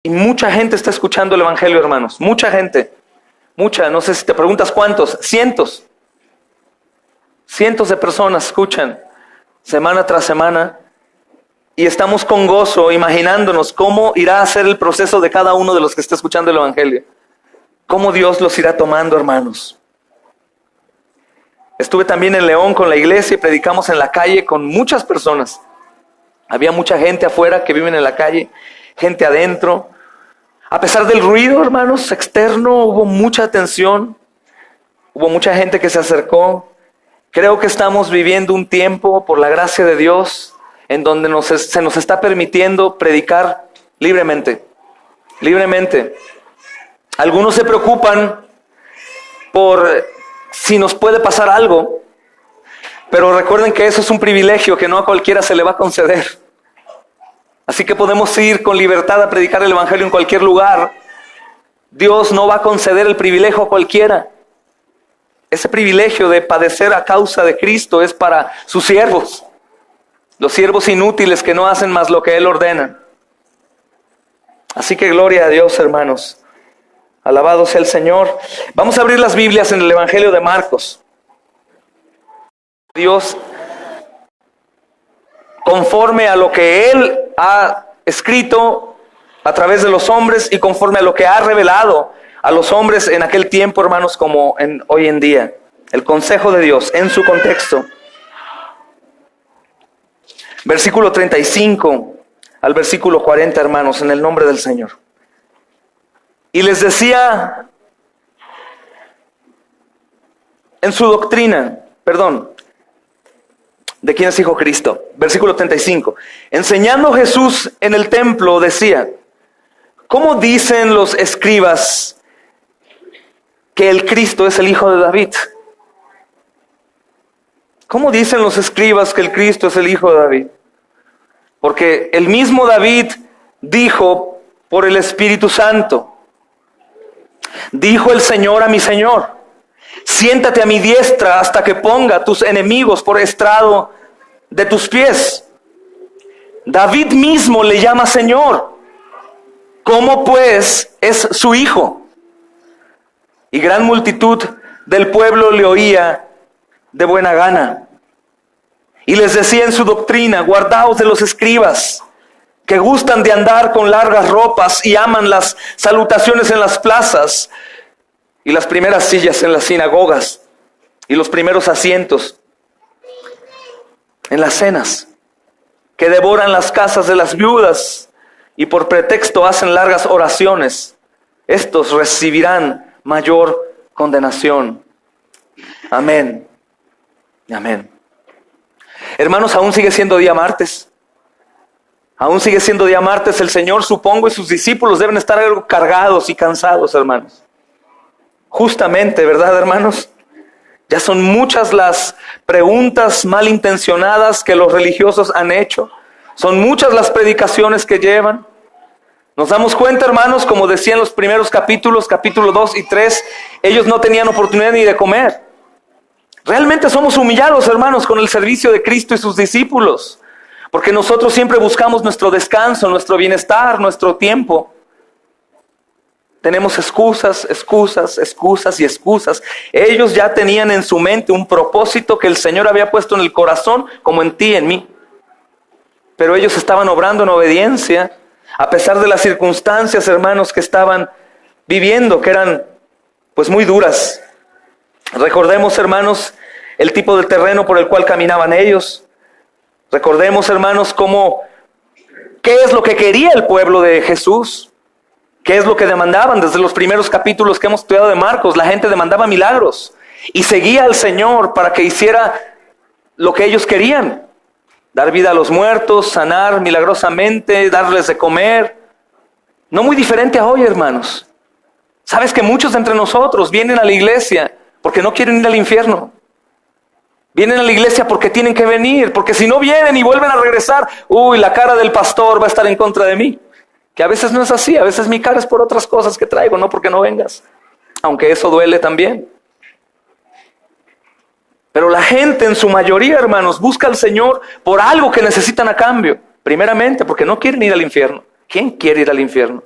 Y mucha gente está escuchando el Evangelio, hermanos. Mucha gente. Mucha, no sé si te preguntas cuántos. Cientos. Cientos de personas escuchan semana tras semana. Y estamos con gozo imaginándonos cómo irá a ser el proceso de cada uno de los que está escuchando el Evangelio. Cómo Dios los irá tomando, hermanos. Estuve también en León con la iglesia y predicamos en la calle con muchas personas. Había mucha gente afuera que viven en la calle, gente adentro. A pesar del ruido, hermanos, externo, hubo mucha atención. Hubo mucha gente que se acercó. Creo que estamos viviendo un tiempo, por la gracia de Dios, en donde se nos está permitiendo predicar libremente. Libremente. Algunos se preocupan por si nos puede pasar algo, pero recuerden que eso es un privilegio que no a cualquiera se le va a conceder. Así que podemos ir con libertad a predicar el Evangelio en cualquier lugar. Dios no va a conceder el privilegio a cualquiera. Ese privilegio de padecer a causa de Cristo es para sus siervos, los siervos inútiles que no hacen más lo que Él ordena. Así que gloria a Dios, hermanos. Alabado sea el Señor. Vamos a abrir las Biblias en el Evangelio de Marcos. Dios, conforme a lo que Él ha escrito a través de los hombres y conforme a lo que ha revelado a los hombres en aquel tiempo, hermanos, como hoy en día. El consejo de Dios en su contexto. Versículo 35 al versículo 40, hermanos, en el nombre del Señor. Y les decía en su doctrina, ¿de quién es hijo Cristo? Versículo 35. Enseñando Jesús en el templo decía, ¿cómo dicen los escribas que el Cristo es el hijo de David? ¿Cómo dicen los escribas que el Cristo es el hijo de David? Porque el mismo David dijo por el Espíritu Santo, dijo el Señor a mi Señor, siéntate a mi diestra hasta que ponga tus enemigos por estrado de tus pies. David mismo le llama Señor. ¿Cómo pues es su hijo? Y gran multitud del pueblo le oía de buena gana. Y les decía en su doctrina, guardaos de los escribas, que gustan de andar con largas ropas y aman las salutaciones en las plazas y las primeras sillas en las sinagogas y los primeros asientos en las cenas, que devoran las casas de las viudas y por pretexto hacen largas oraciones. Estos recibirán mayor condenación. Amén. Amén. Hermanos, aún sigue siendo día martes. Aún sigue siendo día martes. El Señor, supongo, y sus discípulos deben estar algo cargados y cansados, hermanos. Justamente, ¿verdad, hermanos? Ya son muchas las preguntas malintencionadas que los religiosos han hecho. Son muchas las predicaciones que llevan. Nos damos cuenta, hermanos, como decían los primeros capítulos, capítulo 2 y 3, ellos no tenían oportunidad ni de comer. Realmente somos humillados, hermanos, con el servicio de Cristo y sus discípulos. Porque nosotros siempre buscamos nuestro descanso, nuestro bienestar, nuestro tiempo. Tenemos excusas, excusas, excusas y excusas. Ellos ya tenían en su mente un propósito que el Señor había puesto en el corazón, como en ti y en mí. Pero ellos estaban obrando en obediencia, a pesar de las circunstancias, hermanos, que estaban viviendo, que eran pues muy duras. Recordemos, hermanos, el tipo de terreno por el cual caminaban ellos. Recordemos, hermanos, qué es lo que quería el pueblo de Jesús. ¿Qué es lo que demandaban? Desde los primeros capítulos que hemos estudiado de Marcos, la gente demandaba milagros y seguía al Señor para que hiciera lo que ellos querían. Dar vida a los muertos, sanar milagrosamente, darles de comer. No muy diferente a hoy, hermanos. Sabes que muchos de entre nosotros vienen a la iglesia porque no quieren ir al infierno. Vienen a la iglesia porque tienen que venir, porque si no vienen y vuelven a regresar, la cara del pastor va a estar en contra de mí. Que a veces no es así, a veces mi cara es por otras cosas que traigo, no porque no vengas. Aunque eso duele también. Pero la gente en su mayoría, hermanos, busca al Señor por algo que necesitan a cambio. Primeramente, porque no quieren ir al infierno. ¿Quién quiere ir al infierno?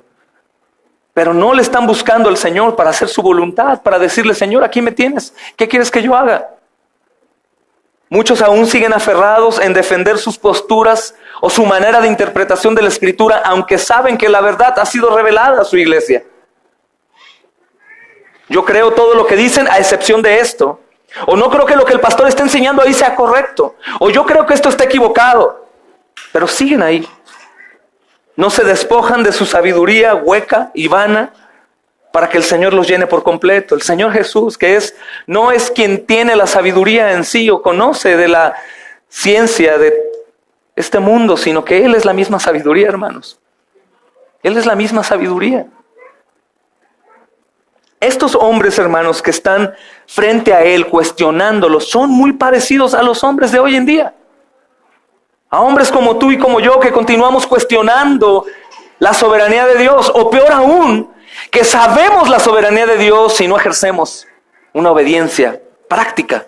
pero no le están buscando al Señor para hacer su voluntad, para decirle: Señor, aquí me tienes, ¿qué quieres que yo haga? Muchos aún siguen aferrados en defender sus posturas o su manera de interpretación de la Escritura, aunque saben que la verdad ha sido revelada a su iglesia. Yo creo todo lo que dicen a excepción de esto. O no creo que lo que el pastor está enseñando ahí sea correcto. O yo creo que esto está equivocado. Pero siguen ahí. No se despojan de su sabiduría hueca y vana para que el Señor los llene por completo. El Señor Jesús, no es quien tiene la sabiduría en sí o conoce de la ciencia de este mundo, sino que Él es la misma sabiduría, hermanos. Él es la misma sabiduría. Estos hombres, hermanos, que están frente a Él cuestionándolo, son muy parecidos a los hombres de hoy en día. A hombres como tú y como yo que continuamos cuestionando la soberanía de Dios, o peor aún, que sabemos la soberanía de Dios y no ejercemos una obediencia práctica.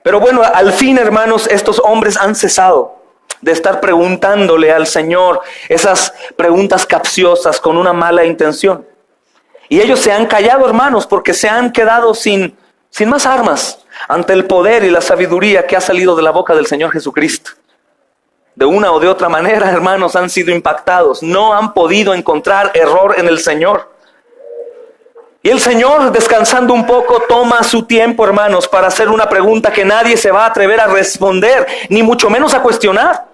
Pero bueno, al fin, hermanos, estos hombres han cesado de estar preguntándole al Señor esas preguntas capciosas con una mala intención. Y ellos se han callado, hermanos, porque se han quedado sin más armas ante el poder y la sabiduría que ha salido de la boca del Señor Jesucristo. De una o de otra manera, hermanos, han sido impactados. No han podido encontrar error en el Señor. Y el Señor, descansando un poco, toma su tiempo, hermanos, para hacer una pregunta que nadie se va a atrever a responder, ni mucho menos a cuestionar.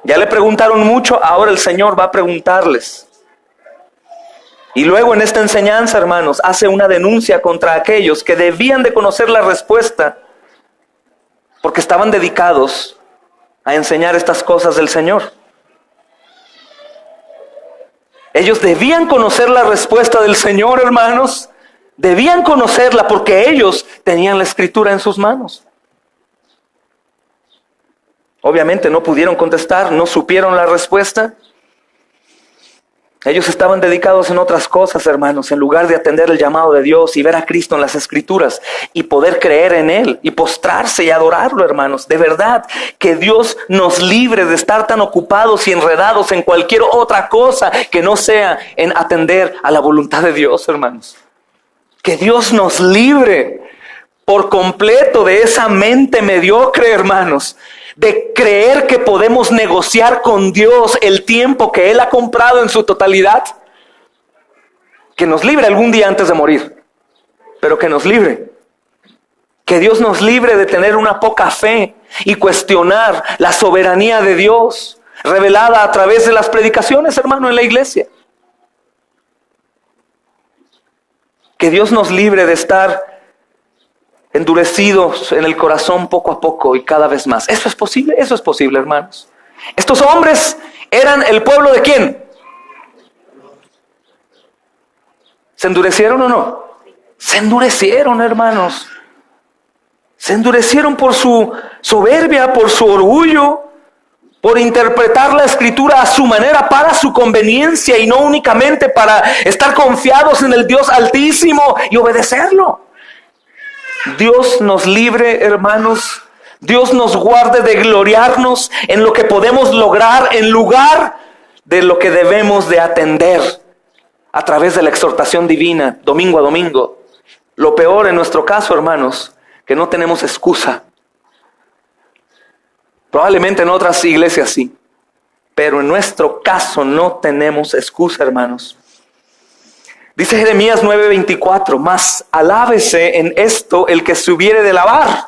Ya le preguntaron mucho, ahora el Señor va a preguntarles. Y luego en esta enseñanza, hermanos, hace una denuncia contra aquellos que debían de conocer la respuesta, porque estaban dedicados a enseñar estas cosas del Señor. Ellos debían conocer la respuesta del Señor, hermanos. Debían conocerla porque ellos tenían la Escritura en sus manos. Obviamente no pudieron contestar, no supieron la respuesta. Ellos estaban dedicados en otras cosas, hermanos, en lugar de atender el llamado de Dios y ver a Cristo en las Escrituras y poder creer en Él y postrarse y adorarlo, hermanos. De verdad, que Dios nos libre de estar tan ocupados y enredados en cualquier otra cosa que no sea en atender a la voluntad de Dios, hermanos. Que Dios nos libre por completo de esa mente mediocre, hermanos, de creer que podemos negociar con Dios el tiempo que Él ha comprado en su totalidad. Que nos libre algún día antes de morir, pero que nos libre. Que Dios nos libre de tener una poca fe y cuestionar la soberanía de Dios revelada a través de las predicaciones, hermano, en la iglesia. Que Dios nos libre de estar endurecidos en el corazón poco a poco y cada vez más. Eso es posible, hermanos. Estos hombres eran el pueblo ¿de quién? ¿Se endurecieron o no? Se endurecieron, hermanos. Se endurecieron por su soberbia, por su orgullo, por interpretar la Escritura a su manera, para su conveniencia y no únicamente para estar confiados en el Dios Altísimo y obedecerlo. Dios nos libre, hermanos. Dios nos guarde de gloriarnos en lo que podemos lograr en lugar de lo que debemos de atender a través de la exhortación divina, domingo a domingo. Lo peor en nuestro caso, hermanos, que no tenemos excusa. Probablemente en otras iglesias sí, pero en nuestro caso no tenemos excusa, hermanos. Dice Jeremías 9:24, mas alábese en esto el que se hubiere de alabar.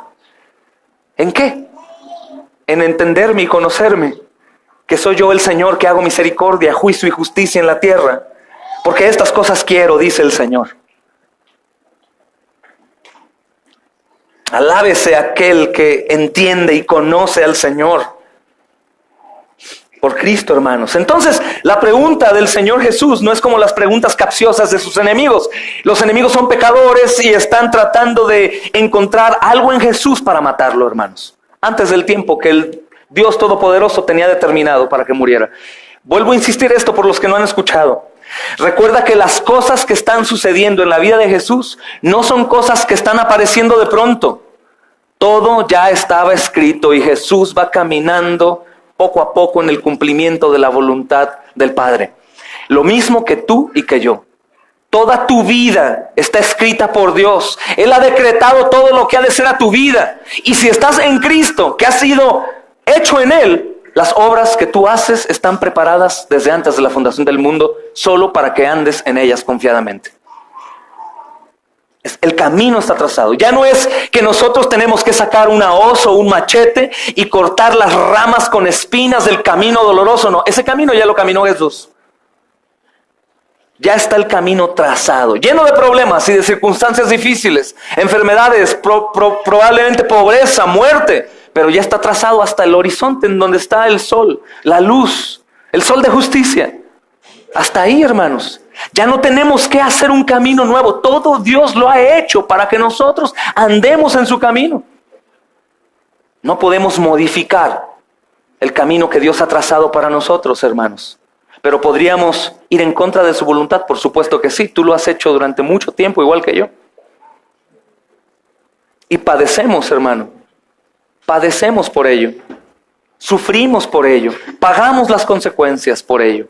¿En qué? En entenderme y conocerme, que soy yo el Señor que hago misericordia, juicio y justicia en la tierra. Porque estas cosas quiero, dice el Señor. Alábese aquel que entiende y conoce al Señor. Por Cristo, hermanos. Entonces, la pregunta del Señor Jesús no es como las preguntas capciosas de sus enemigos. Los enemigos son pecadores y están tratando de encontrar algo en Jesús para matarlo, hermanos. Antes del tiempo que el Dios Todopoderoso tenía determinado para que muriera. Vuelvo a insistir esto por los que no han escuchado. Recuerda que las cosas que están sucediendo en la vida de Jesús no son cosas que están apareciendo de pronto. Todo ya estaba escrito y Jesús va caminando poco a poco en el cumplimiento de la voluntad del Padre. Lo mismo que tú y que yo. Toda tu vida está escrita por Dios. Él ha decretado todo lo que ha de ser a tu vida. Y si estás en Cristo, que ha sido hecho en Él, las obras que tú haces están preparadas desde antes de la fundación del mundo, solo para que andes en ellas confiadamente. El camino está trazado. Ya no es que nosotros tenemos que sacar una hoz o un machete y cortar las ramas con espinas del camino doloroso. No, ese camino ya lo caminó Jesús. Ya está el camino trazado, lleno de problemas y de circunstancias difíciles, enfermedades, probablemente pobreza, muerte, pero ya está trazado hasta el horizonte en donde está el sol, la luz, el sol de justicia. Hasta ahí, hermanos. Ya no tenemos que hacer un camino nuevo. Todo Dios lo ha hecho para que nosotros andemos en su camino. No podemos modificar el camino que Dios ha trazado para nosotros, hermanos. Pero podríamos ir en contra de su voluntad, por supuesto que sí. Tú lo has hecho durante mucho tiempo, igual que yo. Y padecemos, hermano. Padecemos por ello. Sufrimos por ello. Pagamos las consecuencias por ello.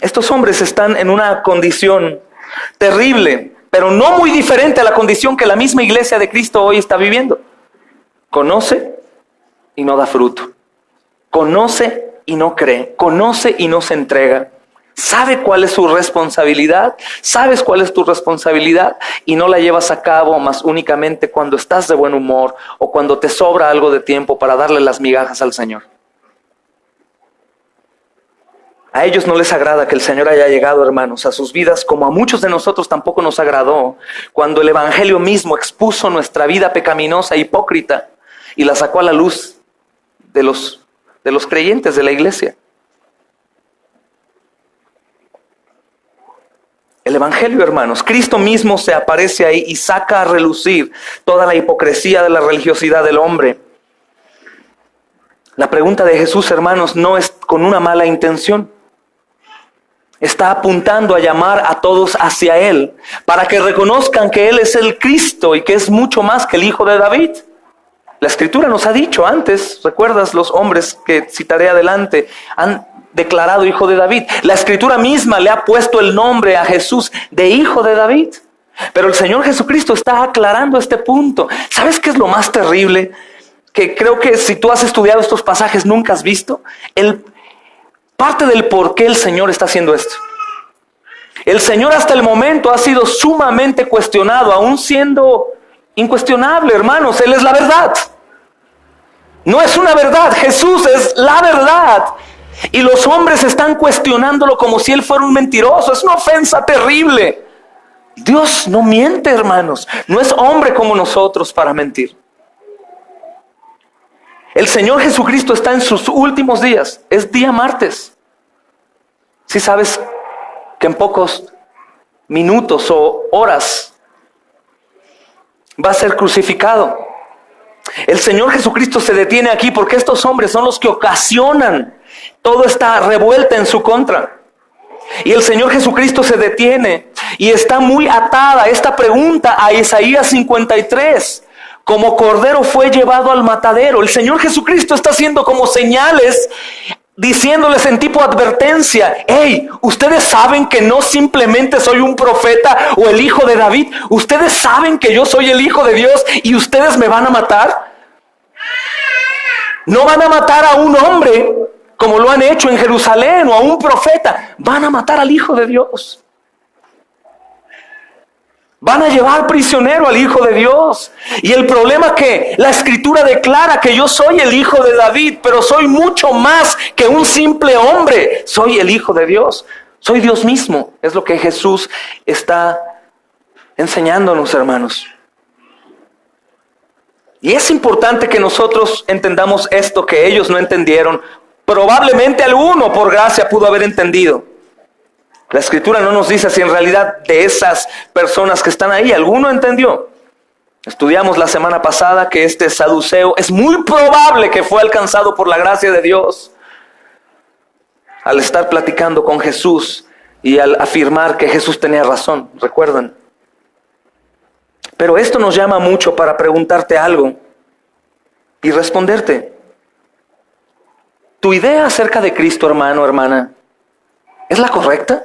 Estos hombres están en una condición terrible, pero no muy diferente a la condición que la misma iglesia de Cristo hoy está viviendo. Conoce y no da fruto. Conoce y no cree, conoce y no se entrega, sabe cuál es su responsabilidad, sabes cuál es tu responsabilidad y no la llevas a cabo más únicamente cuando estás de buen humor o cuando te sobra algo de tiempo para darle las migajas al Señor. A ellos no les agrada que el Señor haya llegado, hermanos, a sus vidas, como a muchos de nosotros tampoco nos agradó cuando el Evangelio mismo expuso nuestra vida pecaminosa e hipócrita y la sacó a la luz de los creyentes de la iglesia. El Evangelio, hermanos, Cristo mismo se aparece ahí y saca a relucir toda la hipocresía de la religiosidad del hombre. La pregunta de Jesús, hermanos, no es con una mala intención. Está apuntando a llamar a todos hacia Él, para que reconozcan que Él es el Cristo y que es mucho más que el Hijo de David. La Escritura nos ha dicho antes, ¿recuerdas? Los hombres que citaré adelante han declarado Hijo de David. La Escritura misma le ha puesto el nombre a Jesús de Hijo de David. Pero el Señor Jesucristo está aclarando este punto. ¿Sabes qué es lo más terrible? Que creo que si tú has estudiado estos pasajes nunca has visto. Parte del por qué el Señor está haciendo esto. El Señor hasta el momento ha sido sumamente cuestionado, aún siendo incuestionable, hermanos. Él es la verdad. No es una verdad, Jesús es la verdad. Y los hombres están cuestionándolo como si Él fuera un mentiroso. Es una ofensa terrible. Dios no miente, hermanos. No es hombre como nosotros para mentir. El Señor Jesucristo está en sus últimos días. Es día martes. Si sabes que en pocos minutos o horas va a ser crucificado. El Señor Jesucristo se detiene aquí porque estos hombres son los que ocasionan toda esta revuelta en su contra. Y el Señor Jesucristo se detiene y está muy atada esta pregunta a Isaías 53. Como cordero fue llevado al matadero. El Señor Jesucristo está haciendo como señales, diciéndoles en tipo advertencia: hey, ustedes saben que no simplemente soy un profeta o el hijo de David. Ustedes saben que yo soy el Hijo de Dios y ustedes me van a matar. No van a matar a un hombre como lo han hecho en Jerusalén o a un profeta. Van a matar al Hijo de Dios. Van a llevar prisionero al Hijo de Dios. Y el problema es que la Escritura declara que yo soy el Hijo de David, pero soy mucho más que un simple hombre. Soy el Hijo de Dios. Soy Dios mismo. Es lo que Jesús está enseñándonos, hermanos. Y es importante que nosotros entendamos esto que ellos no entendieron. Probablemente alguno por gracia pudo haber entendido. La Escritura no nos dice si en realidad de esas personas que están ahí, alguno entendió. Estudiamos la semana pasada que este saduceo es muy probable que fue alcanzado por la gracia de Dios al estar platicando con Jesús y al afirmar que Jesús tenía razón, ¿recuerdan? Pero esto nos llama mucho para preguntarte algo y responderte. ¿Tu idea acerca de Cristo, hermano, hermana, es la correcta?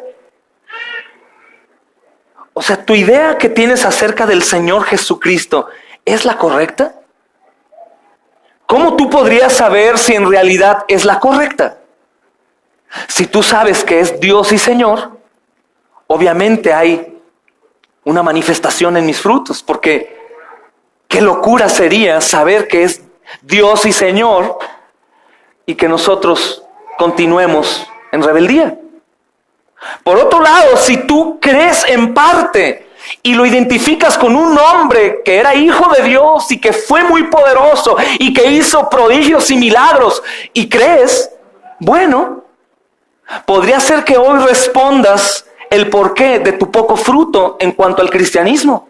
O sea, ¿tu idea que tienes acerca del Señor Jesucristo es la correcta? ¿Cómo tú podrías saber si en realidad es la correcta? Si tú sabes que es Dios y Señor, obviamente hay una manifestación en mis frutos, porque qué locura sería saber que es Dios y Señor y que nosotros continuemos en rebeldía. Por otro lado, si tú crees en parte y lo identificas con un hombre que era hijo de Dios y que fue muy poderoso y que hizo prodigios y milagros y crees, bueno, podría ser que hoy respondas el porqué de tu poco fruto en cuanto al cristianismo.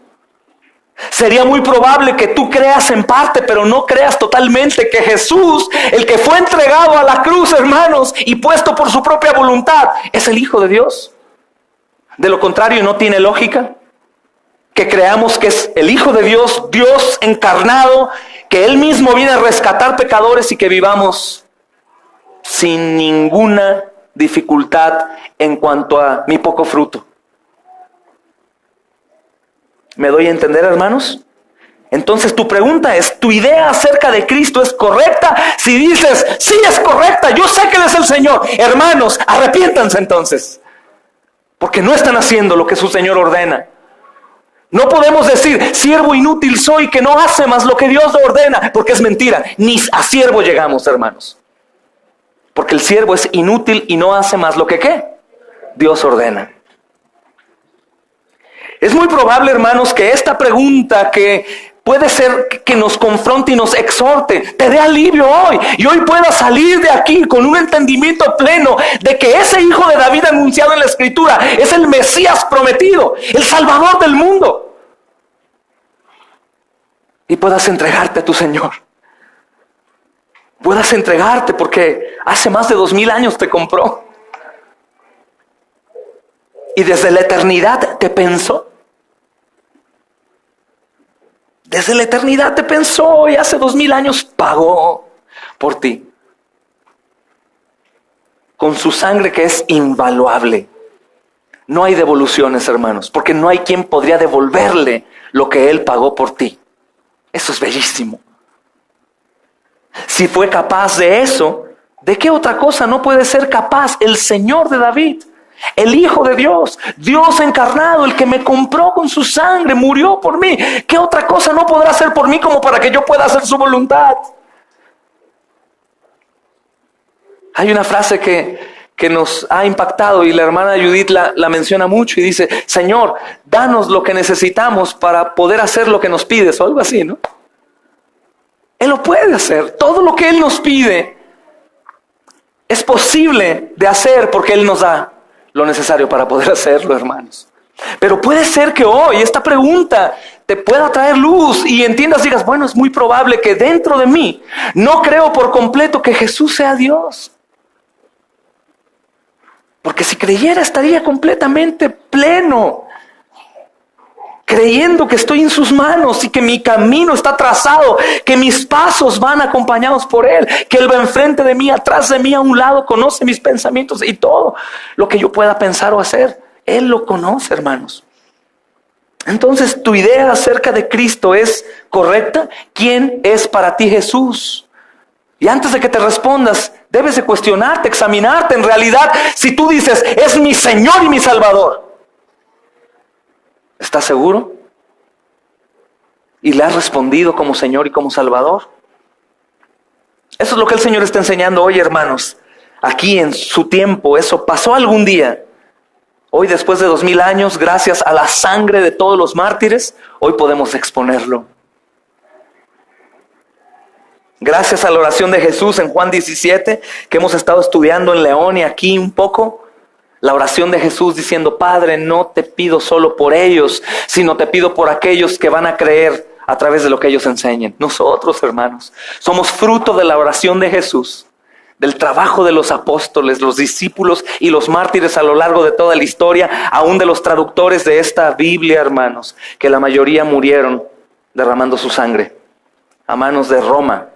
Sería muy probable que tú creas en parte, pero no creas totalmente que Jesús, el que fue entregado a la cruz, hermanos, y puesto por su propia voluntad, es el Hijo de Dios. De lo contrario, no tiene lógica que creamos que es el Hijo de Dios, Dios encarnado, que Él mismo viene a rescatar pecadores y que vivamos sin ninguna dificultad en cuanto a mi poco fruto. ¿Me doy a entender, hermanos? Entonces tu pregunta es, ¿tu idea acerca de Cristo es correcta? Si dices, sí es correcta, yo sé que Él es el Señor. Hermanos, arrepiéntanse entonces, porque no están haciendo lo que su Señor ordena. No podemos decir, siervo inútil soy que no hace más lo que Dios ordena, porque es mentira. Ni a siervo llegamos, hermanos. Porque el siervo es inútil y no hace más lo que ¿qué? Dios ordena. Es muy probable, hermanos, que esta pregunta que puede ser que nos confronte y nos exhorte, te dé alivio hoy. Y hoy puedas salir de aquí con un entendimiento pleno de que ese hijo de David anunciado en la Escritura es el Mesías prometido, el Salvador del mundo. Y puedas entregarte a tu Señor. Puedas entregarte porque hace más de 2000 años te compró. Y desde la eternidad te pensó. Desde la eternidad te pensó y hace 2000 años pagó por ti. Con su sangre que es invaluable. No hay devoluciones, hermanos, porque no hay quien podría devolverle lo que Él pagó por ti. Eso es bellísimo. Si fue capaz de eso, ¿de qué otra cosa no puede ser capaz el Señor de David? El Hijo de Dios, Dios encarnado, el que me compró con su sangre, murió por mí. ¿Qué otra cosa no podrá hacer por mí como para que yo pueda hacer su voluntad? Hay una frase que nos ha impactado y la hermana Judith la menciona mucho y dice, Señor, danos lo que necesitamos para poder hacer lo que nos pides, o algo así, ¿no? Él lo puede hacer, todo lo que Él nos pide es posible de hacer porque Él nos da lo necesario para poder hacerlo, hermanos. Pero puede ser que hoy esta pregunta te pueda traer luz y entiendas, digas, bueno, es muy probable que dentro de mí no creo por completo que Jesús sea Dios. Porque si creyera estaría completamente pleno, creyendo que estoy en sus manos y que mi camino está trazado, que mis pasos van acompañados por Él, que Él va enfrente de mí, atrás de mí, a un lado, conoce mis pensamientos y todo lo que yo pueda pensar o hacer, Él lo conoce, hermanos. Entonces, ¿tu idea acerca de Cristo es correcta? ¿Quién es para ti Jesús? Y antes de que te respondas, debes de cuestionarte, examinarte en realidad, si tú dices, es mi Señor y mi Salvador. ¿Estás seguro? ¿Y le has respondido como Señor y como Salvador? Eso es lo que el Señor está enseñando hoy, hermanos. Aquí en su tiempo, eso pasó algún día. Hoy, después de 2000 años, gracias a la sangre de todos los mártires, hoy podemos exponerlo. Gracias a la oración de Jesús en Juan 17, que hemos estado estudiando en León y aquí un poco. La oración de Jesús diciendo, Padre, no te pido solo por ellos, sino te pido por aquellos que van a creer a través de lo que ellos enseñen. Nosotros, hermanos, somos fruto de la oración de Jesús, del trabajo de los apóstoles, los discípulos y los mártires a lo largo de toda la historia, aún de los traductores de esta Biblia, hermanos, que la mayoría murieron derramando su sangre a manos de Roma,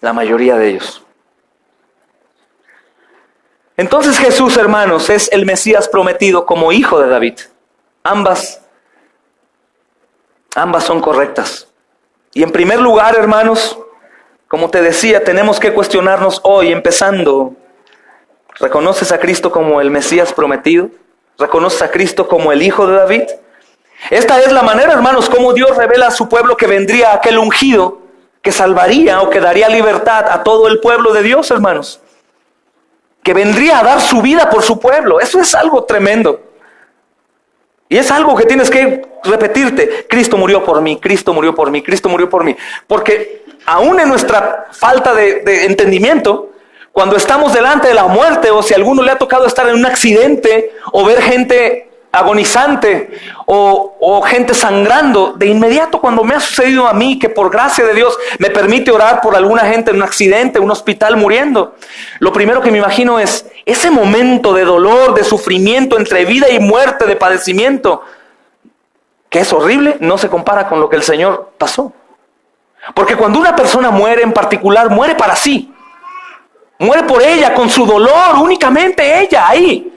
la mayoría de ellos. Entonces Jesús, hermanos, es el Mesías prometido como hijo de David. Ambas son correctas. Y en primer lugar, hermanos, como te decía, tenemos que cuestionarnos hoy, empezando. ¿Reconoces a Cristo como el Mesías prometido? ¿Reconoces a Cristo como el hijo de David? Esta es la manera, hermanos, como Dios revela a su pueblo que vendría aquel ungido que salvaría o que daría libertad a todo el pueblo de Dios, hermanos. Que vendría a dar su vida por su pueblo. Eso es algo tremendo. Y es algo que tienes que repetirte. Cristo murió por mí, Cristo murió por mí, Cristo murió por mí. Porque aún en nuestra falta de entendimiento, cuando estamos delante de la muerte, o si a alguno le ha tocado estar en un accidente, o ver gente agonizante, o gente sangrando, de inmediato cuando me ha sucedido a mí, que por gracia de Dios me permite orar por alguna gente en un accidente, en un hospital muriendo, lo primero que me imagino es ese momento de dolor, de sufrimiento, entre vida y muerte, de padecimiento, que es horrible, no se compara con lo que el Señor pasó. Porque cuando una persona muere en particular, muere para sí. Muere por ella, con su dolor, únicamente ella, ahí.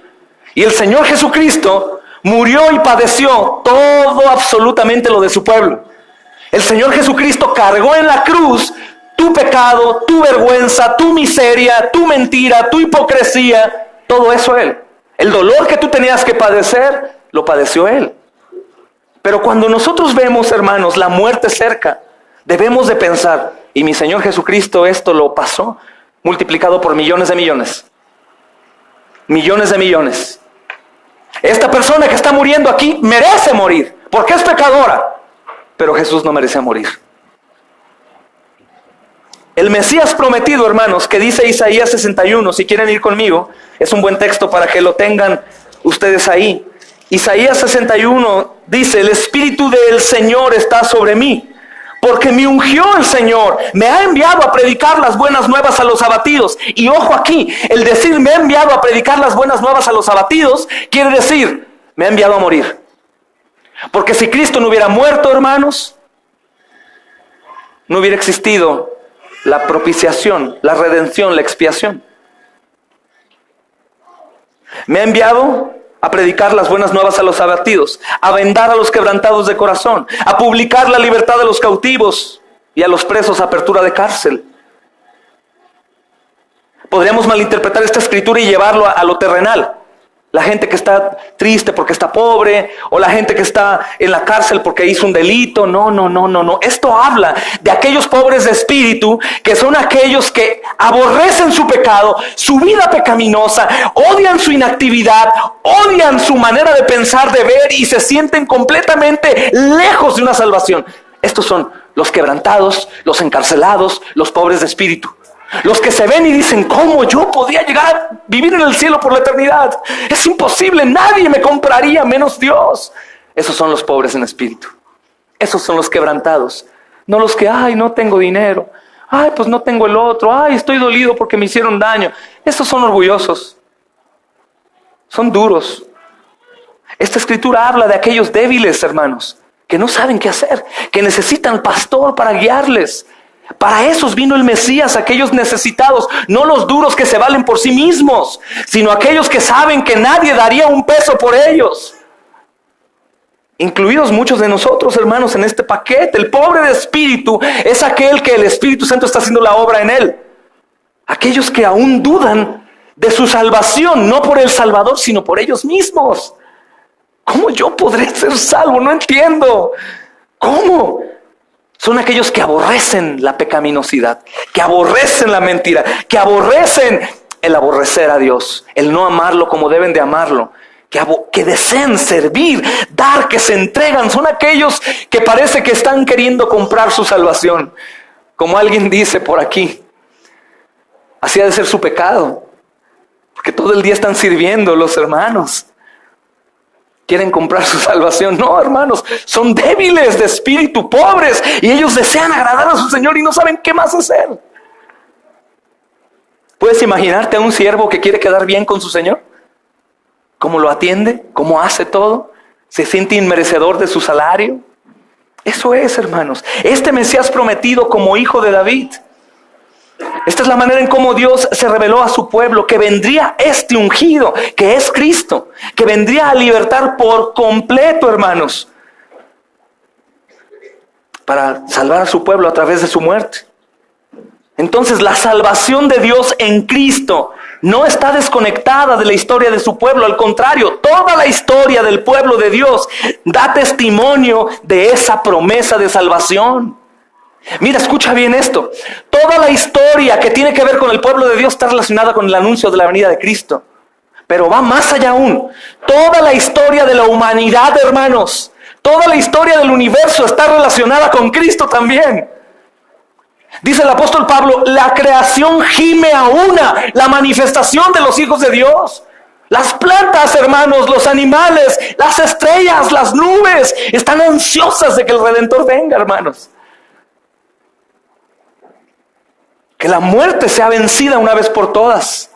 Y el Señor Jesucristo murió y padeció todo, absolutamente lo de su pueblo. El Señor Jesucristo cargó en la cruz tu pecado, tu vergüenza, tu miseria, tu mentira, tu hipocresía, todo eso Él. El dolor que tú tenías que padecer, lo padeció Él. Pero cuando nosotros vemos, hermanos, la muerte cerca, debemos de pensar, y mi Señor Jesucristo esto lo pasó, multiplicado por millones de millones. Millones de millones. Esta persona que está muriendo aquí merece morir, porque es pecadora. Pero Jesús no merece morir. El Mesías prometido, hermanos, que dice Isaías 61, si quieren ir conmigo, es un buen texto para que lo tengan ustedes ahí. Isaías 61 dice, el Espíritu del Señor está sobre mí, porque me ungió el Señor, me ha enviado a predicar las buenas nuevas a los abatidos. Y ojo aquí, el decir me ha enviado a predicar las buenas nuevas a los abatidos, quiere decir, me ha enviado a morir. Porque si Cristo no hubiera muerto, hermanos, no hubiera existido la propiciación, la redención, la expiación. Me ha enviado a predicar las buenas nuevas a los abatidos, a vendar a los quebrantados de corazón, a publicar la libertad de los cautivos y a los presos apertura de cárcel. Podríamos malinterpretar esta escritura y llevarlo a lo terrenal. La gente que está triste porque está pobre, o la gente que está en la cárcel porque hizo un delito. No. Esto habla de aquellos pobres de espíritu, que son aquellos que aborrecen su pecado, su vida pecaminosa, odian su inactividad, odian su manera de pensar, de ver, y se sienten completamente lejos de una salvación. Estos son los quebrantados, los encarcelados, los pobres de espíritu. Los que se ven y dicen, ¿cómo yo podría llegar a vivir en el cielo por la eternidad? Es imposible, nadie me compraría menos Dios. Esos son los pobres en espíritu. Esos son los quebrantados. No los que, no tengo dinero. Pues no tengo el otro. Estoy dolido porque me hicieron daño. Esos son orgullosos. Son duros. Esta escritura habla de aquellos débiles, hermanos, que no saben qué hacer, que necesitan pastor para guiarles. Para esos vino el Mesías, aquellos necesitados, no los duros que se valen por sí mismos, sino aquellos que saben que nadie daría un peso por ellos. Incluidos muchos de nosotros, hermanos, en este paquete. El pobre de espíritu es aquel que el Espíritu Santo está haciendo la obra en él. Aquellos que aún dudan de su salvación, no por el Salvador, sino por ellos mismos. ¿Cómo yo podré ser salvo? No entiendo. ¿Cómo? Son aquellos que aborrecen la pecaminosidad, que aborrecen la mentira, que aborrecen el aborrecer a Dios, el no amarlo como deben de amarlo, que desean servir, dar, que se entregan. Son aquellos que parece que están queriendo comprar su salvación. Como alguien dice por aquí, así ha de ser su pecado, porque todo el día están sirviendo los hermanos. Quieren comprar su salvación. No, hermanos, son débiles de espíritu, pobres, y ellos desean agradar a su Señor y no saben qué más hacer. ¿Puedes imaginarte a un siervo que quiere quedar bien con su Señor? ¿Cómo lo atiende? ¿Cómo hace todo? ¿Se siente inmerecedor de su salario? Eso es, hermanos, este Mesías prometido como hijo de David. Esta es la manera en cómo Dios se reveló a su pueblo, que vendría este ungido, que es Cristo, que vendría a libertar por completo, hermanos, para salvar a su pueblo a través de su muerte. Entonces, la salvación de Dios en Cristo no está desconectada de la historia de su pueblo. Al contrario, toda la historia del pueblo de Dios da testimonio de esa promesa de salvación. Mira, escucha bien esto. Toda la historia que tiene que ver con el pueblo de Dios está relacionada con el anuncio de la venida de Cristo. Pero va más allá aún. Toda la historia de la humanidad, hermanos, toda la historia del universo está relacionada con Cristo también. Dice el apóstol Pablo, la creación gime a una, la manifestación de los hijos de Dios. Las plantas, hermanos, los animales, las estrellas, las nubes, están ansiosas de que el Redentor venga, hermanos. Que la muerte sea vencida una vez por todas.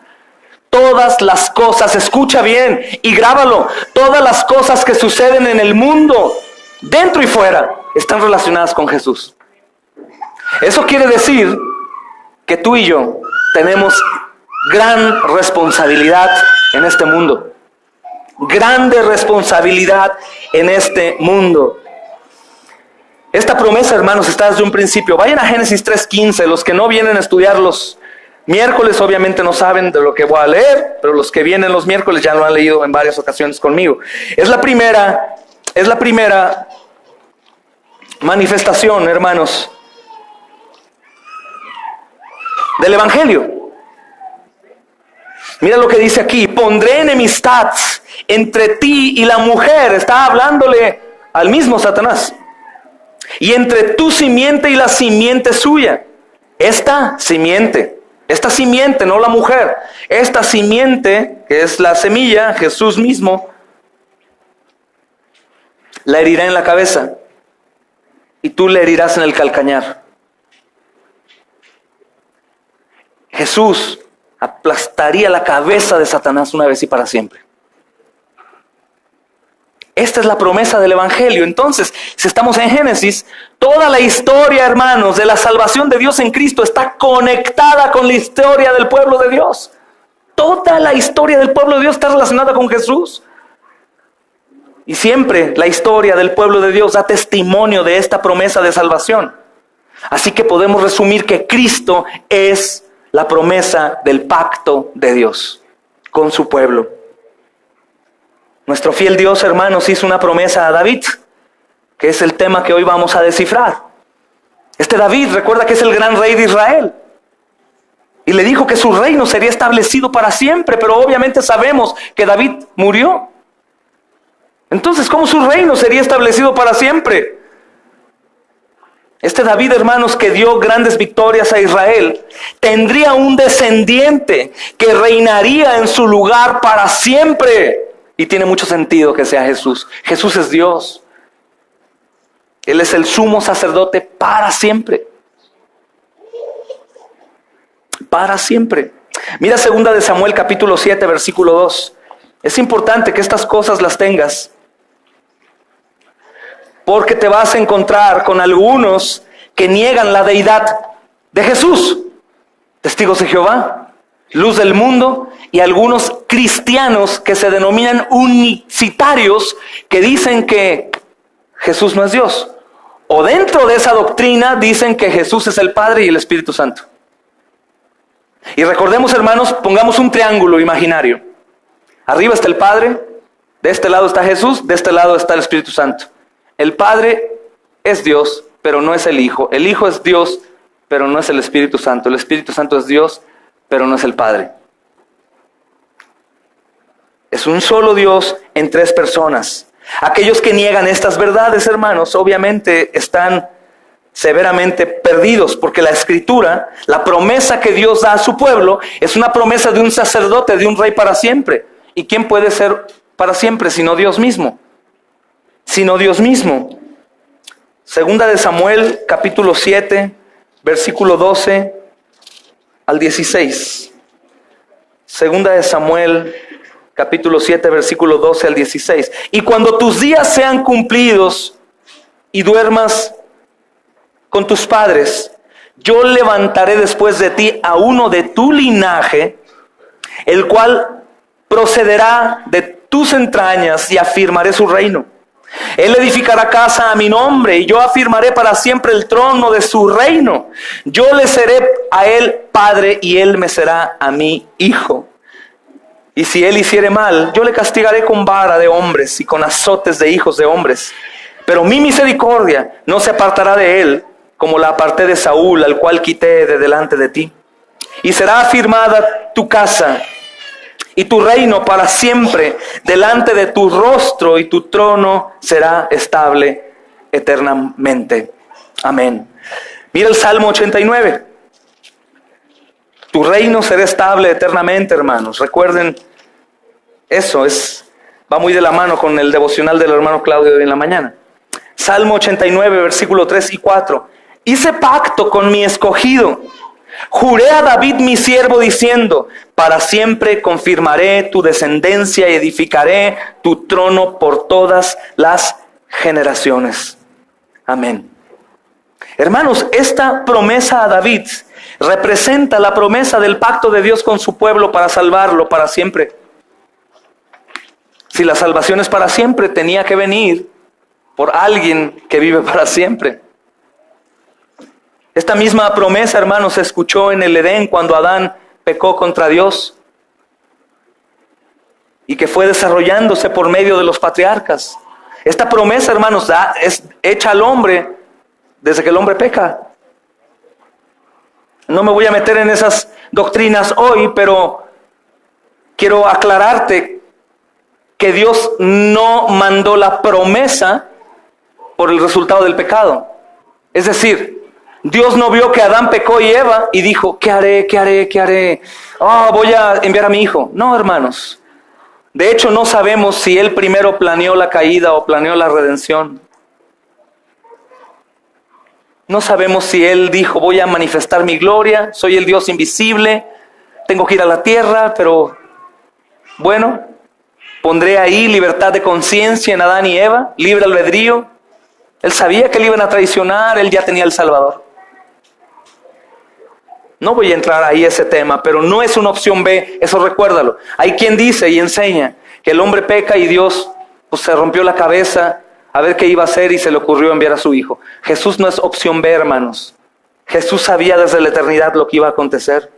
Todas las cosas, escucha bien y grábalo, todas las cosas que suceden en el mundo, dentro y fuera, están relacionadas con Jesús. Eso quiere decir que tú y yo tenemos gran responsabilidad en este mundo. Grande responsabilidad en este mundo. Esta promesa, hermanos, está desde un principio. Vayan a Génesis 3:15. Los que no vienen a estudiar los miércoles obviamente no saben de lo que voy a leer, pero los que vienen los miércoles ya lo han leído en varias ocasiones conmigo. Es la primera manifestación, hermanos, del Evangelio. Mira lo que dice aquí: pondré enemistad entre ti y la mujer. Está hablándole al mismo Satanás. Y entre tu simiente y la simiente suya. Esta simiente, no la mujer, esta simiente, que es la semilla, Jesús mismo, la herirá en la cabeza y tú le herirás en el calcañar. Jesús aplastaría la cabeza de Satanás una vez y para siempre. Esta es la promesa del Evangelio. Entonces, si estamos en Génesis, toda la historia, hermanos, de la salvación de Dios en Cristo está conectada con la historia del pueblo de Dios. Toda la historia del pueblo de Dios está relacionada con Jesús. Y siempre la historia del pueblo de Dios da testimonio de esta promesa de salvación. Así que podemos resumir que Cristo es la promesa del pacto de Dios con su pueblo. Nuestro fiel Dios, hermanos, hizo una promesa a David, que es el tema que hoy vamos a descifrar. Este David, recuerda que es el gran rey de Israel. Y le dijo que su reino sería establecido para siempre, pero obviamente sabemos que David murió. Entonces, ¿cómo su reino sería establecido para siempre? Este David, hermanos, que dio grandes victorias a Israel, tendría un descendiente que reinaría en su lugar para siempre. Y tiene mucho sentido que sea Jesús. Jesús es Dios. Él es el sumo sacerdote para siempre. Para siempre. Mira 2 de Samuel capítulo 7, versículo 2. Es importante que estas cosas las tengas, porque te vas a encontrar con algunos que niegan la deidad de Jesús. Testigos de Jehová, luz del mundo, y algunos cristianos que se denominan unicitarios, que dicen que Jesús no es Dios. O dentro de esa doctrina dicen que Jesús es el Padre y el Espíritu Santo. Y recordemos, hermanos, pongamos un triángulo imaginario. Arriba está el Padre, de este lado está Jesús, de este lado está el Espíritu Santo. El Padre es Dios, pero no es el Hijo. El Hijo es Dios, pero no es el Espíritu Santo. El Espíritu Santo es Dios, pero no es el Padre. Es un solo Dios en tres personas. Aquellos que niegan estas verdades, hermanos, obviamente están severamente perdidos, porque la Escritura, la promesa que Dios da a su pueblo, es una promesa de un sacerdote, de un rey para siempre. ¿Y quién puede ser para siempre sino Dios mismo? Sino Dios mismo. 2 de Samuel, capítulo 7, versículo 12 al 16. 2 de Samuel, capítulo 7, versículo 12 al 16. Y cuando tus días sean cumplidos y duermas con tus padres, yo levantaré después de ti a uno de tu linaje, el cual procederá de tus entrañas y afirmaré su reino. Él edificará casa a mi nombre y yo afirmaré para siempre el trono de su reino. Yo le seré a él padre y él me será a mí hijo. Y si él hiciere mal, yo le castigaré con vara de hombres y con azotes de hijos de hombres. Pero mi misericordia no se apartará de él, como la aparté de Saúl, al cual quité de delante de ti. Y será afirmada tu casa y tu reino para siempre delante de tu rostro, y tu trono será estable eternamente. Amén. Mira el Salmo 89. Tu reino será estable eternamente, hermanos. Recuerden, eso va muy de la mano con el devocional del hermano Claudio de hoy en la mañana. Salmo 89, versículo 3 y 4. Hice pacto con mi escogido. Juré a David mi siervo diciendo, para siempre confirmaré tu descendencia y edificaré tu trono por todas las generaciones. Amén. Hermanos, esta promesa a David representa la promesa del pacto de Dios con su pueblo para salvarlo para siempre. Si la salvación es para siempre, tenía que venir por alguien que vive para siempre. Esta misma promesa, hermanos, se escuchó en el Edén cuando Adán pecó contra Dios y que fue desarrollándose por medio de los patriarcas. Esta promesa, hermanos, es hecha al hombre desde que el hombre peca. No me voy a meter en esas doctrinas hoy, pero quiero aclararte que Dios no mandó la promesa por el resultado del pecado. Es decir, Dios no vio que Adán pecó y Eva y dijo, ¿qué haré? Voy a enviar a mi hijo. No, hermanos. De hecho, no sabemos si él primero planeó la caída o planeó la redención. No sabemos si él dijo, voy a manifestar mi gloria, soy el Dios invisible, tengo que ir a la tierra, pero bueno, pondré ahí libertad de conciencia en Adán y Eva, libre albedrío. Él sabía que le iban a traicionar, él ya tenía el Salvador. No voy a entrar ahí a ese tema, pero no es una opción B, eso recuérdalo. Hay quien dice y enseña que el hombre peca y Dios se rompió la cabeza a ver qué iba a hacer y se le ocurrió enviar a su hijo. Jesús no es opción B, hermanos. Jesús sabía desde la eternidad lo que iba a acontecer.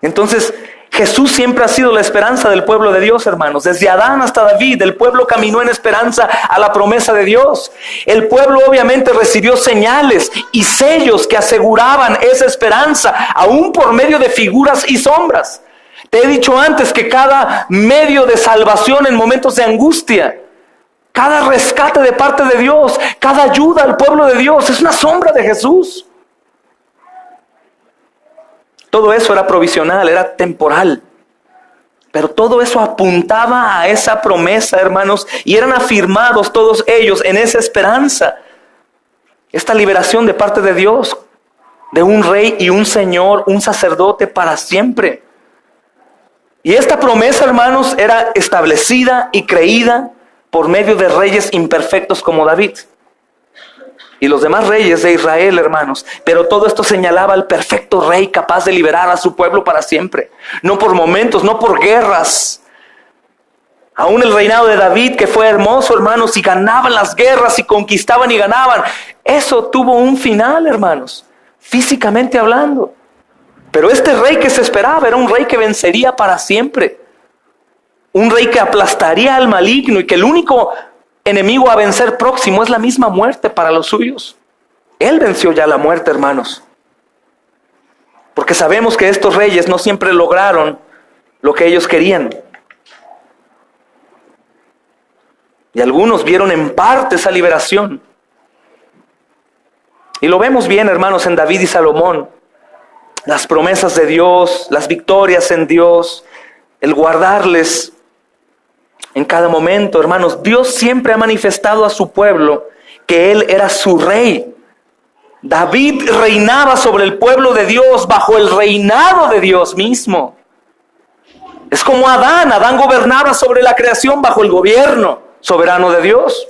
Entonces, Jesús siempre ha sido la esperanza del pueblo de Dios, hermanos. Desde Adán hasta David, el pueblo caminó en esperanza a la promesa de Dios. El pueblo obviamente recibió señales y sellos que aseguraban esa esperanza, aún por medio de figuras y sombras. Te he dicho antes que cada medio de salvación en momentos de angustia, cada rescate de parte de Dios, cada ayuda al pueblo de Dios, es una sombra de Jesús. Todo eso era provisional, era temporal. Pero todo eso apuntaba a esa promesa, hermanos, y eran afirmados todos ellos en esa esperanza. Esta liberación de parte de Dios, de un rey y un señor, un sacerdote para siempre. Y esta promesa, hermanos, era establecida y creída por medio de reyes imperfectos como David y los demás reyes de Israel, hermanos. Pero todo esto señalaba al perfecto rey capaz de liberar a su pueblo para siempre. No por momentos, no por guerras. Aún el reinado de David, que fue hermoso, hermanos, y ganaban las guerras y conquistaban y ganaban. Eso tuvo un final, hermanos, físicamente hablando. Pero este rey que se esperaba era un rey que vencería para siempre. Un rey que aplastaría al maligno y que el único enemigo a vencer próximo es la misma muerte para los suyos. Él venció ya la muerte, hermanos. Porque sabemos que estos reyes no siempre lograron lo que ellos querían. Y algunos vieron en parte esa liberación. Y lo vemos bien, hermanos, en David y Salomón. Las promesas de Dios, las victorias en Dios, el guardarles en cada momento, hermanos. Dios siempre ha manifestado a su pueblo que Él era su rey. David reinaba sobre el pueblo de Dios bajo el reinado de Dios mismo. Es como Adán gobernaba sobre la creación bajo el gobierno soberano de Dios.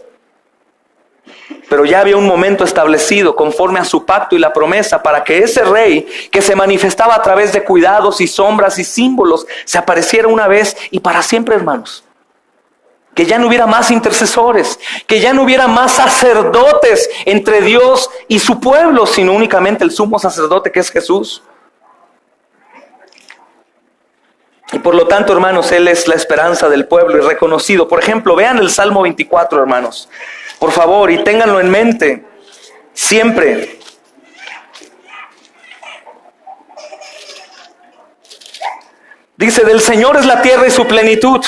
Pero ya había un momento establecido conforme a su pacto y la promesa para que ese rey que se manifestaba a través de cuidados y sombras y símbolos se apareciera una vez y para siempre, hermanos. Que ya no hubiera más intercesores, que ya no hubiera más sacerdotes entre Dios y su pueblo, sino únicamente el sumo sacerdote que es Jesús. Y por lo tanto, hermanos, Él es la esperanza del pueblo y reconocido. Por ejemplo, vean el Salmo 24, hermanos. Por favor, y ténganlo en mente siempre. Dice, del Señor es la tierra y su plenitud,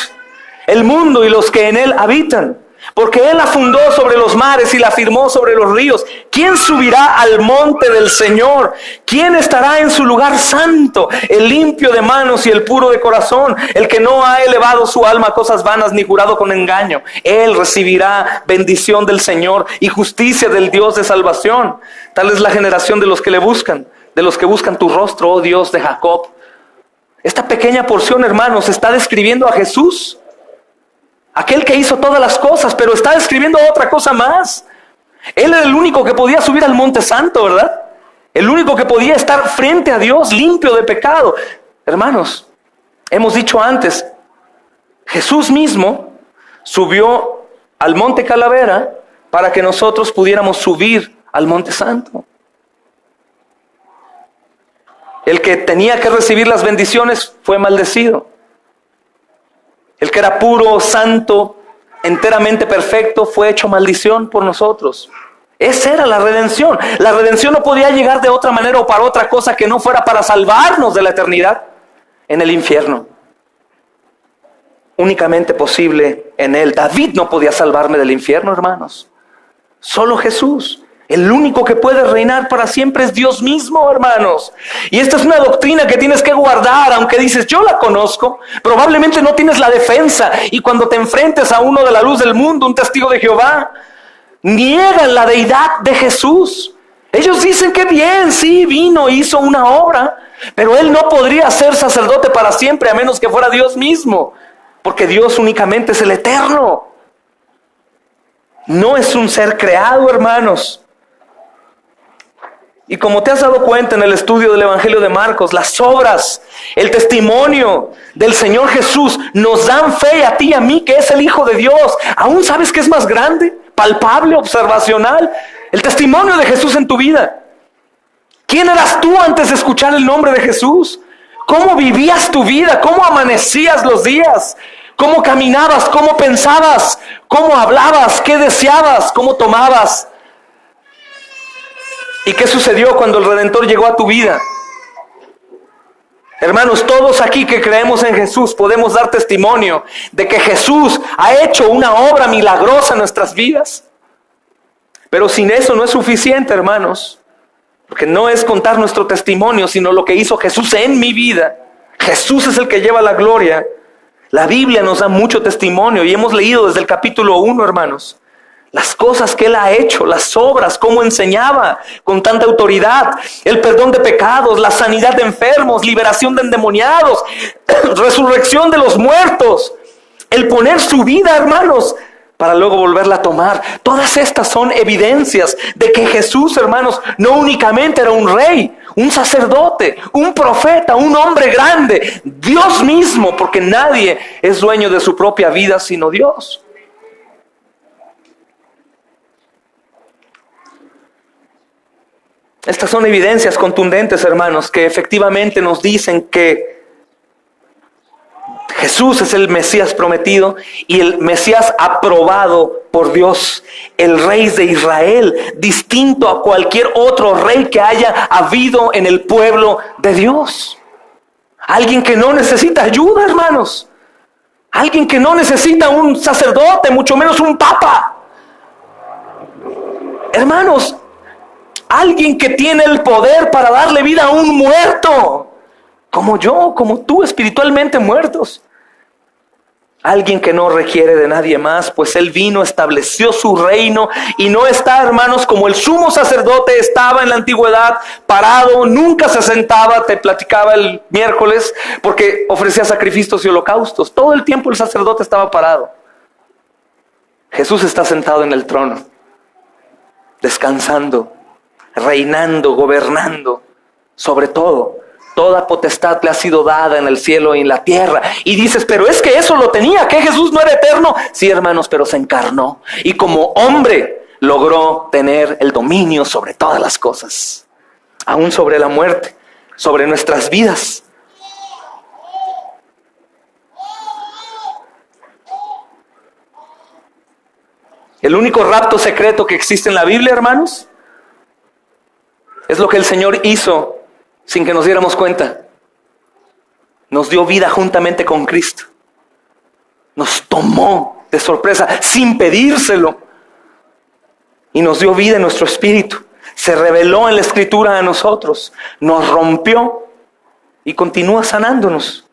el mundo y los que en él habitan. Porque Él la fundó sobre los mares y la firmó sobre los ríos. ¿Quién subirá al monte del Señor? ¿Quién estará en su lugar santo? El limpio de manos y el puro de corazón, el que no ha elevado su alma a cosas vanas ni jurado con engaño. Él recibirá bendición del Señor y justicia del Dios de salvación. Tal es la generación de los que le buscan, de los que buscan tu rostro, oh Dios de Jacob. Esta pequeña porción, hermanos, está describiendo a Jesús, aquel que hizo todas las cosas, pero está describiendo otra cosa más. Él era el único que podía subir al monte santo, ¿verdad? El único que podía estar frente a Dios limpio de pecado. Hermanos, hemos dicho antes, Jesús mismo subió al monte Calavera para que nosotros pudiéramos subir al monte santo. El que tenía que recibir las bendiciones fue maldecido. El que era puro, santo, enteramente perfecto, fue hecho maldición por nosotros. Esa era la redención. La redención no podía llegar de otra manera o para otra cosa que no fuera para salvarnos de la eternidad en el infierno. Únicamente posible en Él. David no podía salvarme del infierno, hermanos. Solo Jesús. El único que puede reinar para siempre es Dios mismo, hermanos. Y esta es una doctrina que tienes que guardar, aunque dices, yo la conozco. Probablemente no tienes la defensa. Y cuando te enfrentes a uno de la luz del mundo, un testigo de Jehová, niegan la deidad de Jesús. Ellos dicen que bien, sí, vino, hizo una obra, pero Él no podría ser sacerdote para siempre a menos que fuera Dios mismo. Porque Dios únicamente es el eterno. No es un ser creado, hermanos. Y como te has dado cuenta en el estudio del Evangelio de Marcos, las obras, el testimonio del Señor Jesús nos dan fe a ti y a mí que es el Hijo de Dios. ¿Aún sabes qué es más grande, palpable, observacional? El testimonio de Jesús en tu vida. ¿Quién eras tú antes de escuchar el nombre de Jesús? ¿Cómo vivías tu vida? ¿Cómo amanecías los días? ¿Cómo caminabas? ¿Cómo pensabas? ¿Cómo hablabas? ¿Qué deseabas? ¿Cómo tomabas? ¿Y qué sucedió cuando el Redentor llegó a tu vida? Hermanos, todos aquí que creemos en Jesús podemos dar testimonio de que Jesús ha hecho una obra milagrosa en nuestras vidas. Pero sin eso no es suficiente, hermanos. Porque no es contar nuestro testimonio, sino lo que hizo Jesús en mi vida. Jesús es el que lleva la gloria. La Biblia nos da mucho testimonio y hemos leído desde el capítulo 1, hermanos. Las cosas que Él ha hecho, las obras, cómo enseñaba con tanta autoridad, el perdón de pecados, la sanidad de enfermos, liberación de endemoniados, resurrección de los muertos, el poner su vida, hermanos, para luego volverla a tomar. Todas estas son evidencias de que Jesús, hermanos, no únicamente era un rey, un sacerdote, un profeta, un hombre grande, Dios mismo, porque nadie es dueño de su propia vida sino Dios. Estas son evidencias contundentes, hermanos, que efectivamente nos dicen que Jesús es el Mesías prometido y el Mesías aprobado por Dios, el Rey de Israel, distinto a cualquier otro rey que haya habido en el pueblo de Dios. Alguien que no necesita ayuda, hermanos. Alguien que no necesita un sacerdote, mucho menos un papa. Hermanos, alguien que tiene el poder para darle vida a un muerto, como yo, como tú, espiritualmente muertos. Alguien que no requiere de nadie más, pues Él vino, estableció su reino y no está, hermanos, como el sumo sacerdote estaba en la antigüedad, parado, nunca se sentaba, te platicaba el miércoles, porque ofrecía sacrificios y holocaustos. Todo el tiempo el sacerdote estaba parado. Jesús está sentado en el trono. descansando, reinando, gobernando sobre todo. Toda potestad le ha sido dada en el cielo y en la tierra. Y dices, pero es que eso lo tenía, que Jesús no era eterno. Sí, hermanos, pero se encarnó. Y como hombre logró tener el dominio sobre todas las cosas. Aún sobre la muerte, sobre nuestras vidas. El único rapto secreto que existe en la Biblia, hermanos, es lo que el Señor hizo sin que nos diéramos cuenta. Nos dio vida juntamente con Cristo. Nos tomó de sorpresa sin pedírselo. Y nos dio vida en nuestro espíritu. Se reveló en la Escritura a nosotros. Nos rompió y continúa sanándonos.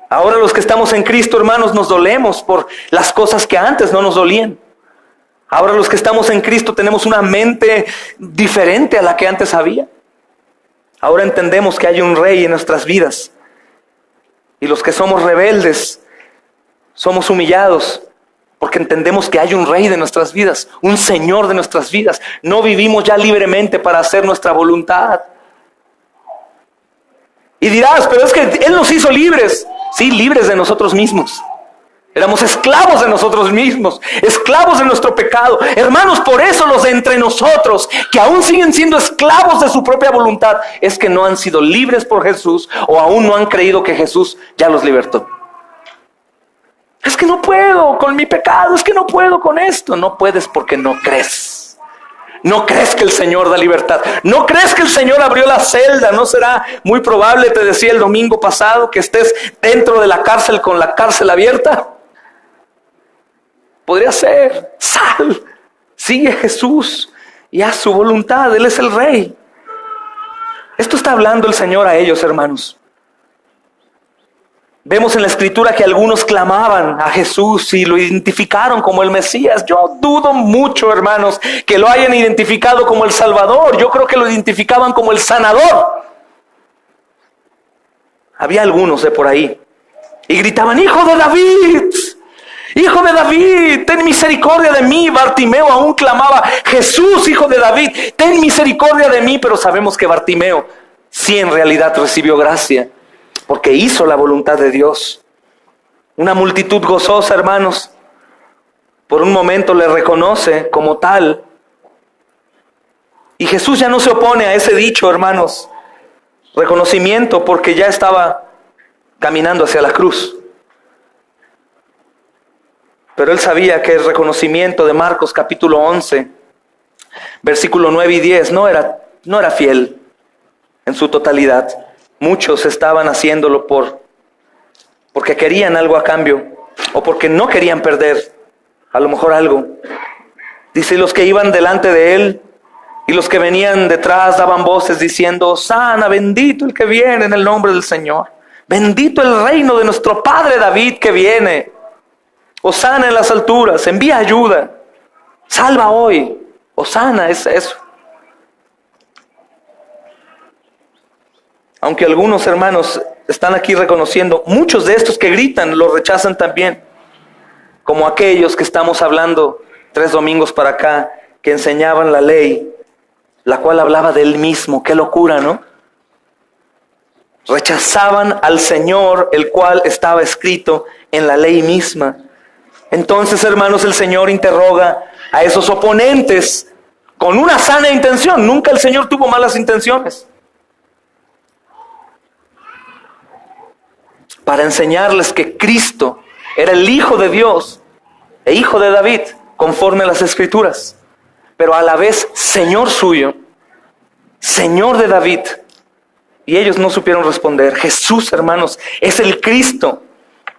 Ahora los que estamos en Cristo, hermanos, nos dolemos por las cosas que antes no nos dolían. Ahora los que estamos en Cristo tenemos una mente diferente a la que antes había. Ahora entendemos que hay un rey en nuestras vidas. Y los que somos rebeldes, somos humillados porque entendemos que hay un rey de nuestras vidas, un Señor de nuestras vidas. No vivimos ya libremente para hacer nuestra voluntad. Y dirás, pero es que Él nos hizo libres. Sí, libres de nosotros mismos. Éramos esclavos de nosotros mismos, esclavos de nuestro pecado. Hermanos, por eso los de entre nosotros, que aún siguen siendo esclavos de su propia voluntad, es que no han sido libres por Jesús o aún no han creído que Jesús ya los libertó. Es que no puedo con mi pecado, es que no puedo con esto. No puedes porque no crees. No crees que el Señor da libertad. No crees que el Señor abrió la celda. No será muy probable, te decía el domingo pasado, que estés dentro de la cárcel con la cárcel abierta. Podría ser, sal, sigue a Jesús y haz su voluntad, Él es el Rey. Esto está hablando el Señor a ellos, hermanos. Vemos en la Escritura que algunos clamaban a Jesús y lo identificaron como el Mesías. Yo dudo mucho, hermanos, que lo hayan identificado como el Salvador. Yo creo que lo identificaban como el sanador. Había algunos de por ahí y gritaban, ¡Hijo de David! Hijo de David, ten misericordia de mí. Bartimeo aún clamaba, Jesús, hijo de David, ten misericordia de mí. Pero sabemos que Bartimeo sí en realidad recibió gracia, porque hizo la voluntad de Dios. Una multitud gozosa, hermanos, por un momento le reconoce como tal. Y Jesús ya no se opone a ese dicho, hermanos, reconocimiento, porque ya estaba caminando hacia la cruz. Pero él sabía que el reconocimiento de Marcos capítulo 11, versículo 9 y 10, no era fiel en su totalidad. Muchos estaban haciéndolo porque querían algo a cambio o porque no querían perder a lo mejor algo. Dice, los que iban delante de él y los que venían detrás daban voces diciendo, Hosana, bendito el que viene en el nombre del Señor. Bendito el reino de nuestro padre David que viene. Hosana en las alturas, envía ayuda, salva hoy. Hosana es eso. Aunque algunos hermanos están aquí reconociendo, muchos de estos que gritan lo rechazan también, como aquellos que estamos hablando 3 domingos para acá, que enseñaban la ley, la cual hablaba de él mismo. Qué locura, ¿no? Rechazaban al Señor, el cual estaba escrito en la ley misma. Entonces, hermanos, el Señor interroga a esos oponentes con una sana intención. Nunca el Señor tuvo malas intenciones. Para enseñarles que Cristo era el Hijo de Dios e Hijo de David, conforme a las Escrituras, pero a la vez Señor suyo, Señor de David. Y ellos no supieron responder. Jesús, hermanos, es el Cristo.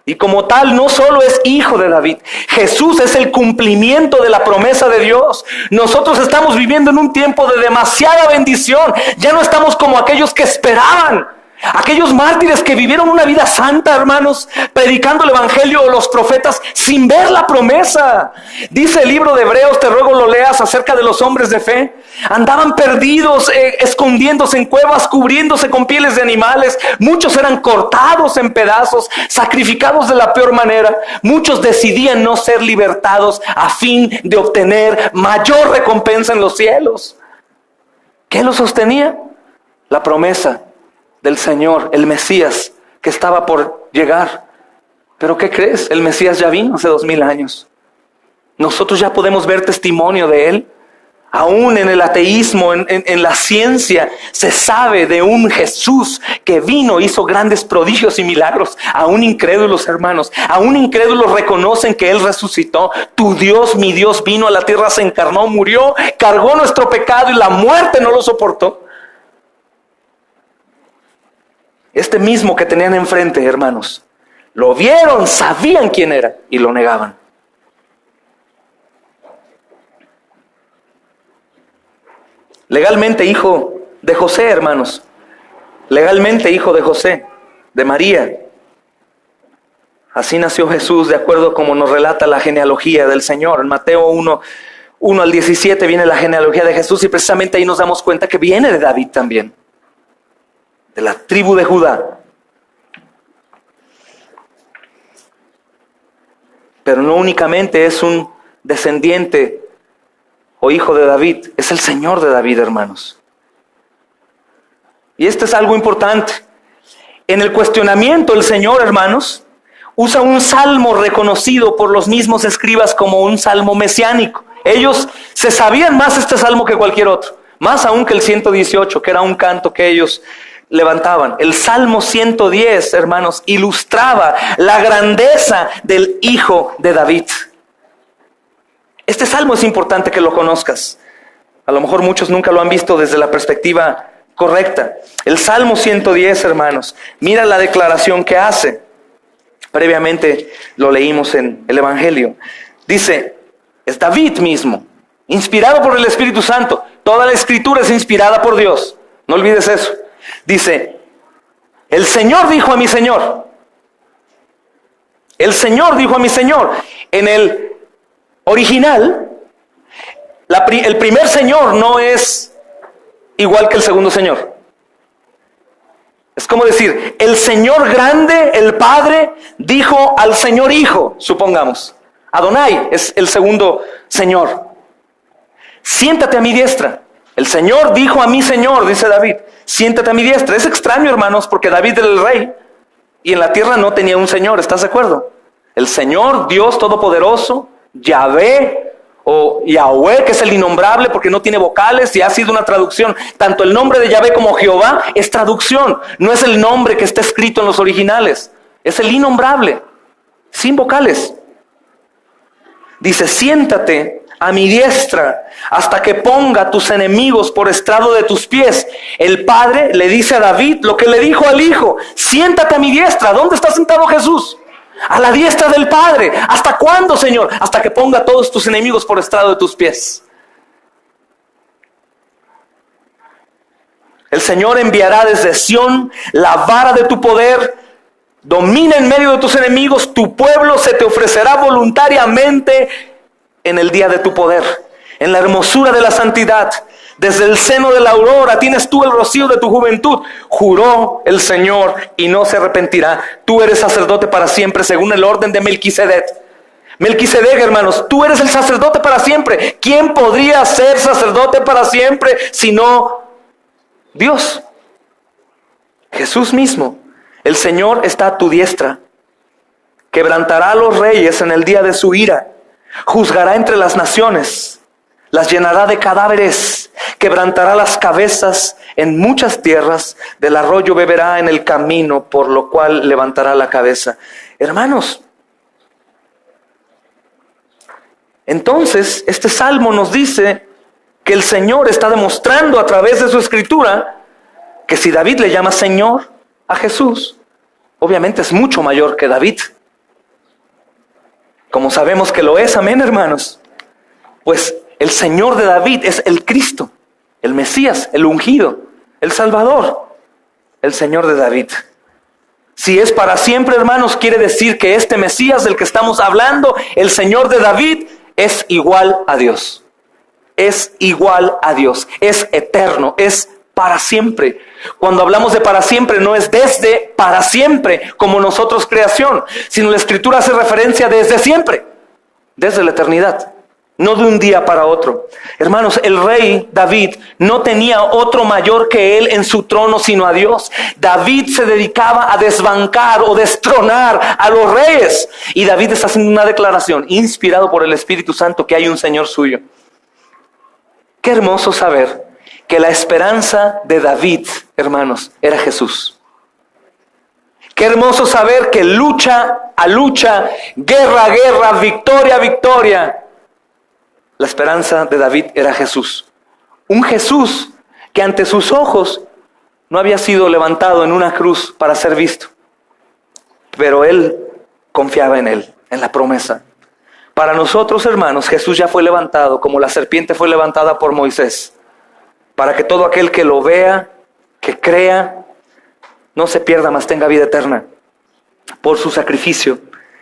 Y como tal, no solo es hijo de David. Jesús es el cumplimiento de la promesa de Dios. Nosotros estamos viviendo en un tiempo de demasiada bendición. Ya no estamos como aquellos que esperaban Aquellos mártires que vivieron una vida santa, hermanos, predicando el evangelio o los profetas sin ver la promesa. Dice el libro de Hebreos, te ruego lo leas, acerca de los hombres de fe. Andaban perdidos, escondiéndose en cuevas, cubriéndose con pieles de animales. Muchos eran cortados en pedazos, sacrificados de la peor manera. Muchos decidían no ser libertados a fin de obtener mayor recompensa en los cielos. ¿Qué los sostenía? La promesa del Señor, el Mesías que estaba por llegar. Pero ¿qué crees? El Mesías ya vino hace 2000 años. Nosotros ya podemos ver testimonio de Él. Aún en el ateísmo, en la ciencia, se sabe de un Jesús que vino, hizo grandes prodigios y milagros. Aún incrédulos, hermanos, aún incrédulos reconocen que Él resucitó. Tu Dios, mi Dios, vino a la tierra, se encarnó, murió, cargó nuestro pecado y la muerte no lo soportó. Este mismo que tenían enfrente, hermanos, lo vieron, sabían quién era y lo negaban. Legalmente hijo de José, hermanos. Legalmente hijo de José, de María. Así nació Jesús, de acuerdo como nos relata la genealogía del Señor. En Mateo 1 al 17 viene la genealogía de Jesús y precisamente ahí nos damos cuenta que viene de David también, de la tribu de Judá. Pero no únicamente es un descendiente o hijo de David, es el Señor de David, hermanos. Y esto es algo importante. En el cuestionamiento, el Señor, hermanos, usa un salmo reconocido por los mismos escribas como un salmo mesiánico. Ellos se sabían más este salmo que cualquier otro, más aún que el 118, que era un canto que ellos levantaban. El Salmo 110, hermanos, ilustraba la grandeza del Hijo de David. Este salmo es importante que lo conozcas. A lo mejor muchos nunca lo han visto desde la perspectiva correcta. El Salmo 110, hermanos, mira la declaración que hace. Previamente lo leímos en el Evangelio. Dice, es David mismo, inspirado por el Espíritu Santo. Toda la Escritura es inspirada por Dios. No olvides eso. Dice, el Señor dijo a mi Señor. El Señor dijo a mi Señor. En el original, el primer Señor no es igual que el segundo Señor. Es como decir, el Señor grande, el Padre, dijo al Señor Hijo, supongamos. Adonai es el segundo Señor. Siéntate a mi diestra. El Señor dijo a mi Señor, dice David, siéntate a mi diestra. Es extraño, hermanos, porque David era el rey y en la tierra no tenía un Señor, ¿estás de acuerdo? El Señor, Dios Todopoderoso, Yahvé o Yahweh, que es el innombrable porque no tiene vocales y ha sido una traducción. Tanto el nombre de Yahvé como Jehová es traducción. No es el nombre que está escrito en los originales. Es el innombrable, sin vocales. Dice, siéntate a mi diestra hasta que ponga tus enemigos por estrado de tus pies. El Padre le dice a David lo que le dijo al Hijo. Siéntate a mi diestra. ¿Dónde está sentado Jesús? A la diestra del Padre. ¿Hasta cuándo, Señor? Hasta que ponga todos tus enemigos por estrado de tus pies. El Señor enviará desde Sión la vara de tu poder. Domina en medio de tus enemigos. Tu pueblo se te ofrecerá voluntariamente en el día de tu poder, en la hermosura de la santidad. Desde el seno de la aurora tienes tú el rocío de tu juventud. Juró el Señor y no se arrepentirá. Tú eres sacerdote para siempre según el orden de Melquisedec. Melquisedec, hermanos, tú eres el sacerdote para siempre. ¿Quién podría ser sacerdote para siempre sino Dios? Jesús mismo. El Señor está a tu diestra. Quebrantará a los reyes en el día de su ira. Juzgará entre las naciones, las llenará de cadáveres, quebrantará las cabezas en muchas tierras, del arroyo beberá en el camino, por lo cual levantará la cabeza. Hermanos, entonces este salmo nos dice que el Señor está demostrando a través de su escritura que si David le llama Señor a Jesús, obviamente es mucho mayor que David. Como sabemos que lo es, amén, hermanos. Pues el Señor de David es el Cristo, el Mesías, el ungido, el Salvador. el Señor de David. Si es para siempre, hermanos, quiere decir que este Mesías del que estamos hablando, el Señor de David, es igual a Dios. Es igual a Dios. Es eterno, es para siempre. Cuando hablamos de para siempre, no es desde para siempre, como nosotros creación, sino la Escritura hace referencia desde siempre, desde la eternidad, no de un día para otro. Hermanos, el rey David no tenía otro mayor que él en su trono, sino a Dios. David se dedicaba a desbancar o destronar a los reyes. Y David está haciendo una declaración, inspirado por el Espíritu Santo, que hay un Señor suyo. Qué hermoso saber que la esperanza de David, hermanos, era Jesús. Qué hermoso saber que lucha a lucha, guerra a guerra, victoria a victoria, la esperanza de David era Jesús. Un Jesús que ante sus ojos no había sido levantado en una cruz para ser visto. Pero él confiaba en él, en la promesa. Para nosotros, hermanos, Jesús ya fue levantado como la serpiente fue levantada por Moisés. Para que todo aquel que lo vea, que crea, no se pierda, mas tenga vida eterna. Por su sacrificio,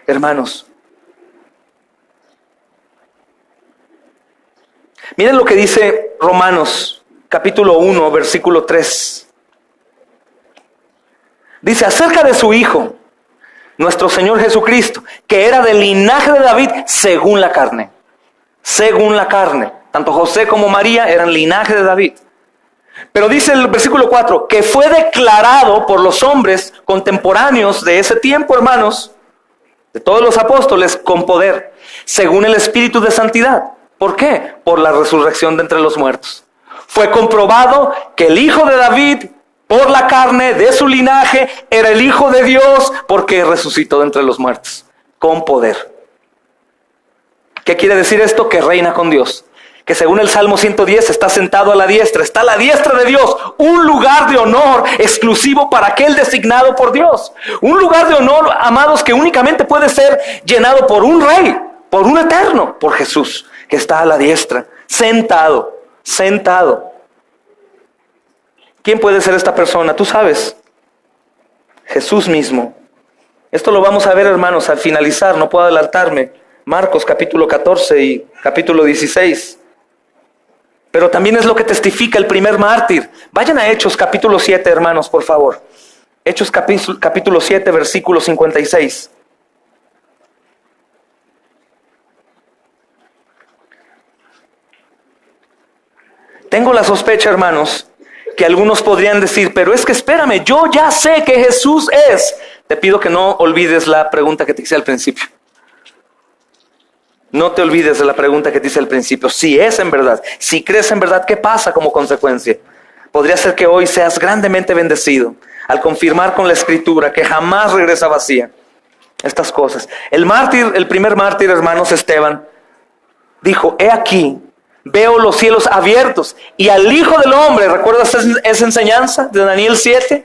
hermanos. Miren lo que dice Romanos, capítulo 1, versículo 3. Dice acerca de su Hijo, nuestro Señor Jesucristo, que era del linaje de David según la carne. Según la carne. Tanto José como María eran linaje de David. Pero dice el versículo 4, que fue declarado por los hombres contemporáneos de ese tiempo, hermanos, de todos los apóstoles, con poder, según el Espíritu de santidad. ¿Por qué? Por la resurrección de entre los muertos. Fue comprobado que el Hijo de David, por la carne, de su linaje, era el Hijo de Dios, porque resucitó de entre los muertos, con poder. ¿Qué quiere decir esto? Que reina con Dios. Que según el Salmo 110 está sentado a la diestra, está a la diestra de Dios, un lugar de honor exclusivo para aquel designado por Dios. Un lugar de honor, amados, que únicamente puede ser llenado por un rey, por un eterno, por Jesús, que está a la diestra, sentado. ¿Quién puede ser esta persona? Tú sabes, Jesús mismo. Esto lo vamos a ver, hermanos, al finalizar, no puedo adelantarme. Marcos capítulo 14 y capítulo 16. Pero también es lo que testifica el primer mártir. Vayan a Hechos capítulo 7, hermanos, por favor. Hechos capítulo 7, versículo 56. Tengo la sospecha, hermanos, que algunos podrían decir, pero es que espérame, yo ya sé que Jesús es. Te pido que no olvides la pregunta que te hice al principio. No te olvides de la pregunta que te hice al principio. Si es en verdad, si crees en verdad, ¿qué pasa como consecuencia? Podría ser que hoy seas grandemente bendecido al confirmar con la Escritura que jamás regresa vacía estas cosas. El primer mártir, hermanos, Esteban, dijo, he aquí, veo los cielos abiertos y al Hijo del Hombre, ¿recuerdas esa enseñanza de Daniel 7?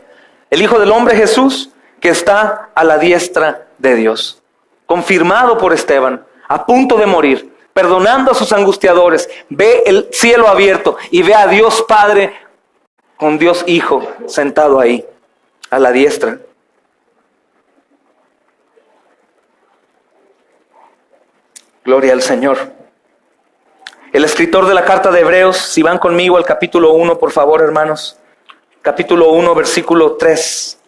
El Hijo del Hombre, Jesús, que está a la diestra de Dios. Confirmado por Esteban, a punto de morir, perdonando a sus angustiadores, ve el cielo abierto y ve a Dios Padre con Dios Hijo sentado ahí, a la diestra. Gloria al Señor. El escritor de la carta de Hebreos, si van conmigo al capítulo 1, por favor, hermanos. Capítulo 1, versículo 3.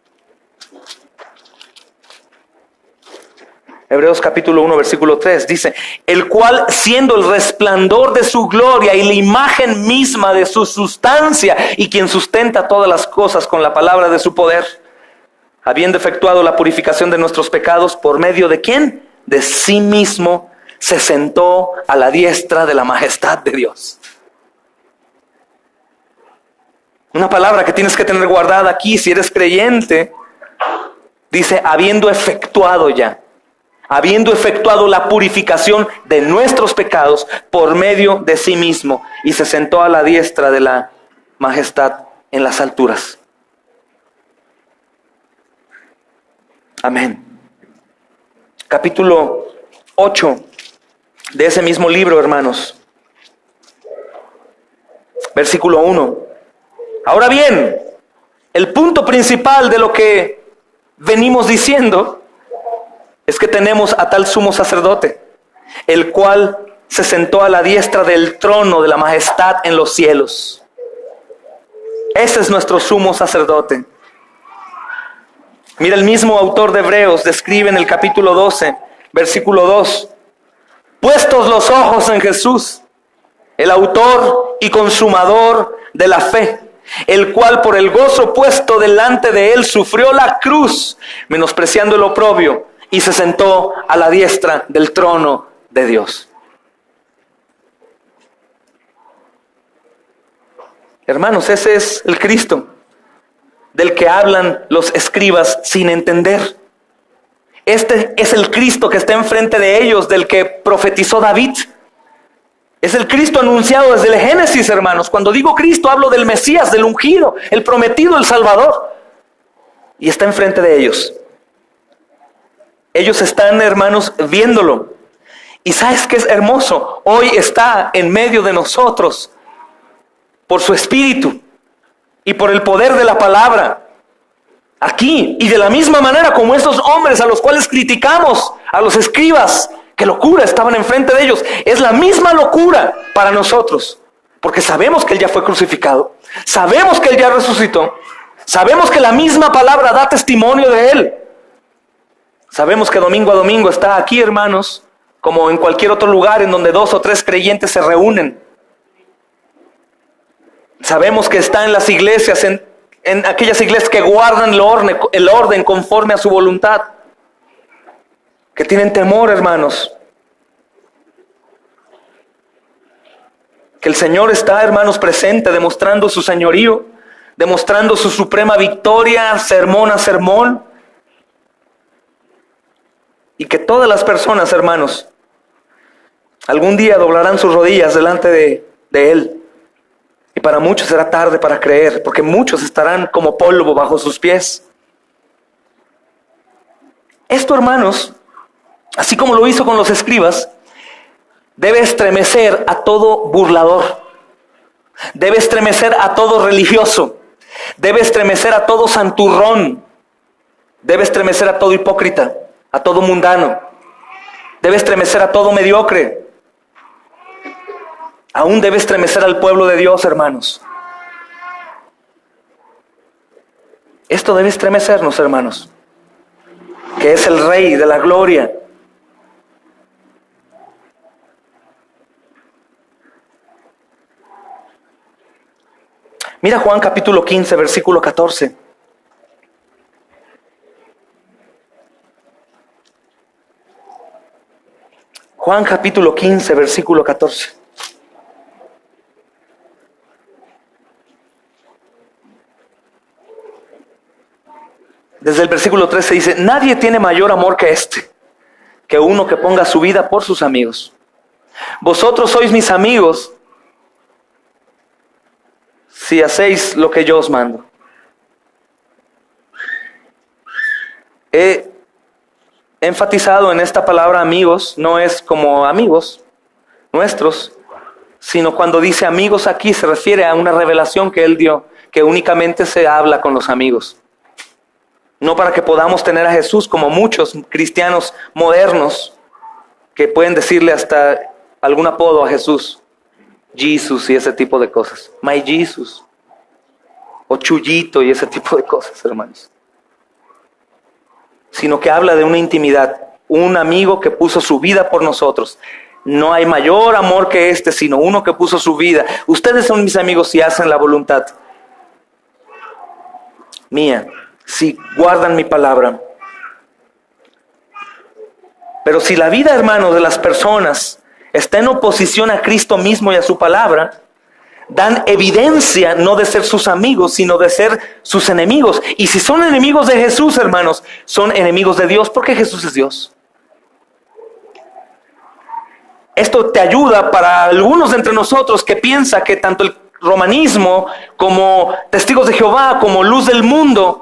Hebreos capítulo 1, versículo 3 dice, el cual siendo el resplandor de su gloria y la imagen misma de su sustancia y quien sustenta todas las cosas con la palabra de su poder, habiendo efectuado la purificación de nuestros pecados, ¿por medio de quién? De sí mismo se sentó a la diestra de la majestad de Dios. Una palabra que tienes que tener guardada aquí si eres creyente, dice, habiendo efectuado la purificación de nuestros pecados por medio de sí mismo, y se sentó a la diestra de la majestad en las alturas. Amén. Capítulo 8 de ese mismo libro, hermanos. Versículo 1. Ahora bien, El punto principal de lo que venimos diciendo es que tenemos a tal sumo sacerdote, el cual se sentó a la diestra del trono de la majestad en los cielos. Ese es nuestro sumo sacerdote. Mira, el mismo autor de Hebreos describe en el capítulo 12, versículo 2, puestos los ojos en Jesús, el autor y consumador de la fe, el cual por el gozo puesto delante de él sufrió la cruz, menospreciando el oprobio, y se sentó a la diestra del trono de Dios. Hermanos, ese es el Cristo del que hablan los escribas sin entender. Este es el Cristo que está enfrente de ellos, del que profetizó David. Es el Cristo anunciado desde el Génesis, hermanos. Cuando digo Cristo, hablo del Mesías, del ungido, el prometido, el Salvador. Y está enfrente de ellos. Ellos están, hermanos, viéndolo. Y ¿sabes qué es hermoso? Hoy está en medio de nosotros por su Espíritu y por el poder de la palabra. Aquí, y de la misma manera como esos hombres a los cuales criticamos, a los escribas, qué locura, estaban enfrente de ellos. Es la misma locura para nosotros, porque sabemos que Él ya fue crucificado, sabemos que Él ya resucitó, sabemos que la misma palabra da testimonio de Él. Sabemos que domingo a domingo está aquí, hermanos, como en cualquier otro lugar en donde 2 o 3 creyentes se reúnen. Sabemos que está en las iglesias, en aquellas iglesias que guardan el orden conforme a su voluntad, que tienen temor, hermanos. Que el Señor está, hermanos, presente, demostrando su señorío, demostrando su suprema victoria, sermón a sermón. Y que todas las personas, hermanos, algún día doblarán sus rodillas delante de Él. Y para muchos será tarde para creer, porque muchos estarán como polvo bajo sus pies. Esto, hermanos, así como lo hizo con los escribas, debe estremecer a todo burlador, debe estremecer a todo religioso, debe estremecer a todo santurrón, debe estremecer a todo hipócrita, a todo mundano, debe estremecer a todo mediocre. Aún debe estremecer al pueblo de Dios, hermanos. Esto debe estremecernos, hermanos, que es el Rey de la gloria. Mira Juan capítulo 15, versículo 14. Juan capítulo 15, versículo 14. Desde el versículo 13 dice, nadie tiene mayor amor que este, que uno que ponga su vida por sus amigos. Vosotros sois mis amigos si hacéis lo que yo os mando. He enfatizado en esta palabra amigos, no es como amigos nuestros, sino cuando dice amigos aquí se refiere a una revelación que Él dio, que únicamente se habla con los amigos. No para que podamos tener a Jesús como muchos cristianos modernos que pueden decirle hasta algún apodo a Jesús. Jesus y ese tipo de cosas. My Jesus. O Chuyito y ese tipo de cosas, hermanos. Sino que habla de una intimidad. Un amigo que puso su vida por nosotros. No hay mayor amor que este, sino uno que puso su vida. Ustedes son mis amigos si hacen la voluntad mía, si guardan mi palabra. Pero si la vida, hermanos, de las personas está en oposición a Cristo mismo y a su palabra, dan evidencia no de ser sus amigos, sino de ser sus enemigos. Y si son enemigos de Jesús, hermanos, son enemigos de Dios, porque Jesús es Dios. Esto te ayuda para algunos de entre nosotros que piensa que tanto el romanismo como testigos de Jehová, como luz del mundo,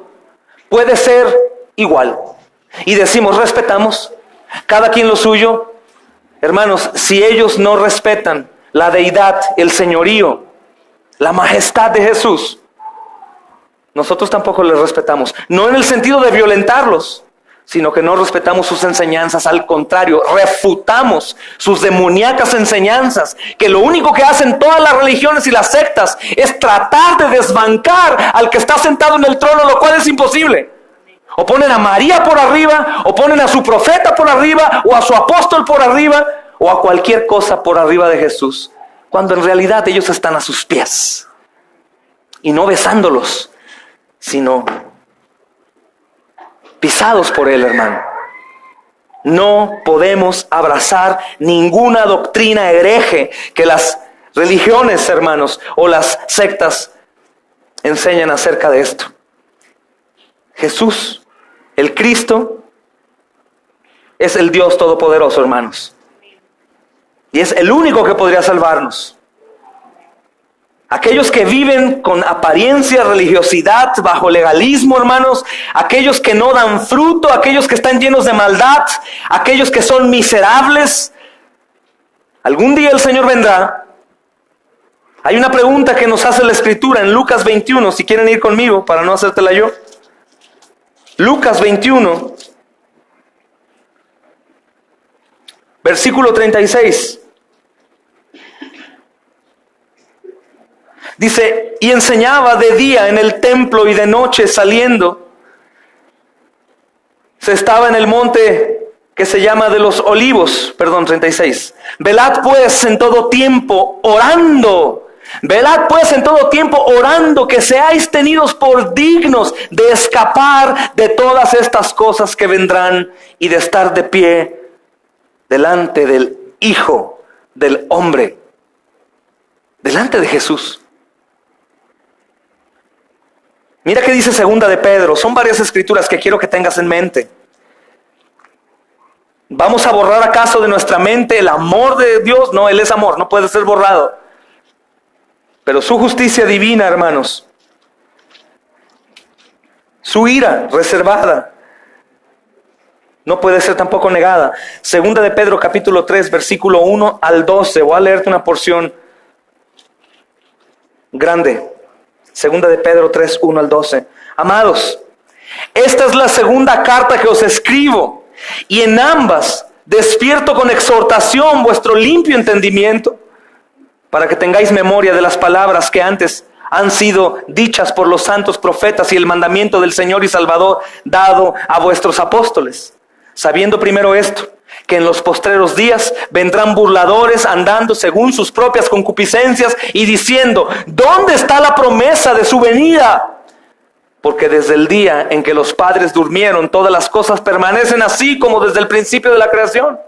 puede ser igual. Y decimos, respetamos, cada quien lo suyo. Hermanos, si ellos no respetan la deidad, el señorío, la majestad de Jesús, nosotros tampoco les respetamos. No en el sentido de violentarlos, sino que no respetamos sus enseñanzas. Al contrario, refutamos sus demoníacas enseñanzas, que lo único que hacen todas las religiones y las sectas es tratar de desbancar al que está sentado en el trono, lo cual es imposible. O ponen a María por arriba, o ponen a su profeta por arriba, o a su apóstol por arriba, o a cualquier cosa por arriba de Jesús, cuando en realidad ellos están a sus pies. Y no besándolos, sino pisados por Él, hermano. No podemos abrazar ninguna doctrina hereje que las religiones, hermanos, o las sectas enseñan acerca de esto. Jesús, el Cristo, es el Dios Todopoderoso, hermanos. Y es el único que podría salvarnos. Aquellos que viven con apariencia, religiosidad, bajo legalismo, hermanos, aquellos que no dan fruto, aquellos que están llenos de maldad, aquellos que son miserables, algún día el Señor vendrá. Hay una pregunta que nos hace la Escritura en Lucas 21, si quieren ir conmigo para no hacértela yo. Lucas 21, versículo 36. Dice, y enseñaba de día en el templo y de noche saliendo. Se estaba en el monte que se llama de los Olivos, 36. Velad pues en todo tiempo orando. Velad pues en todo tiempo orando, que seáis tenidos por dignos de escapar de todas estas cosas que vendrán y de estar de pie delante del Hijo del Hombre, delante de Jesús. Mira qué dice segunda de Pedro. Son varias escrituras que quiero que tengas en mente. ¿Vamos a borrar acaso de nuestra mente el amor de Dios? No, Él es amor, no puede ser borrado. Pero su justicia divina, hermanos, su ira reservada, no puede ser tampoco negada. Segunda de Pedro capítulo 3, versículo 1 al 12. Voy a leerte una porción grande. Segunda de Pedro 3, 1 al 12. Amados, esta es la segunda carta que os escribo, y en ambas despierto con exhortación vuestro limpio entendimiento, para que tengáis memoria de las palabras que antes han sido dichas por los santos profetas y el mandamiento del Señor y Salvador dado a vuestros apóstoles. Sabiendo primero esto, que en los postreros días vendrán burladores andando según sus propias concupiscencias y diciendo, ¿dónde está la promesa de su venida? Porque desde el día en que los padres durmieron, todas las cosas permanecen así como desde el principio de la creación.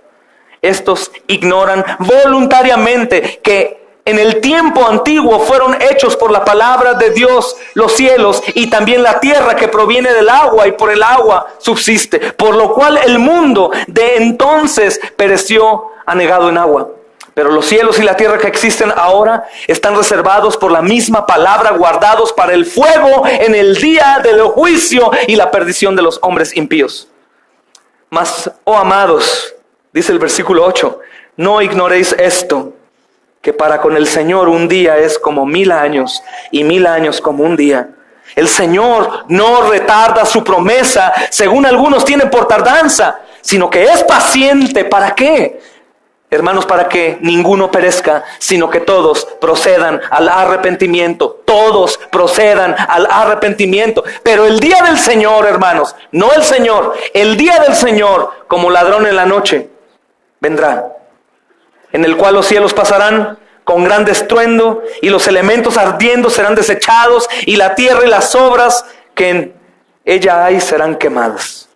Estos ignoran voluntariamente que en el tiempo antiguo fueron hechos por la palabra de Dios los cielos y también la tierra que proviene del agua y por el agua subsiste, por lo cual el mundo de entonces pereció anegado en agua. Pero los cielos y la tierra que existen ahora están reservados por la misma palabra, guardados para el fuego en el día del juicio y la perdición de los hombres impíos. Mas, oh amados, dice el versículo 8, no ignoréis esto, que para con el Señor un día es como 1000 años y 1000 años como un día. El Señor no retarda su promesa, según algunos tienen por tardanza, sino que es paciente. ¿Para qué? Hermanos, para que ninguno perezca, sino que todos procedan al arrepentimiento. Todos procedan al arrepentimiento. Pero el día del Señor, hermanos, no el Señor, el día del Señor, como ladrón en la noche, vendrá, en el cual los cielos pasarán con gran estruendo, y los elementos ardiendo serán desechados, y la tierra y las obras que en ella hay serán quemadas.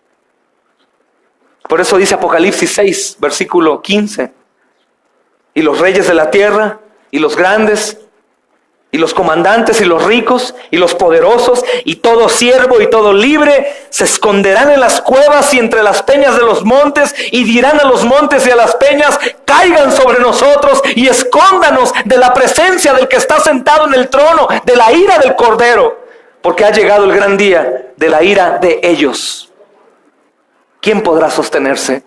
Por eso dice Apocalipsis 6, versículo 15. Y los reyes de la tierra, y los grandes, y los comandantes, y los ricos, y los poderosos, y todo siervo y todo libre, se esconderán en las cuevas y entre las peñas de los montes, y dirán a los montes y a las peñas, caigan sobre nosotros, y escóndanos de la presencia del que está sentado en el trono, de la ira del Cordero, porque ha llegado el gran día de la ira de ellos. ¿Quién podrá sostenerse?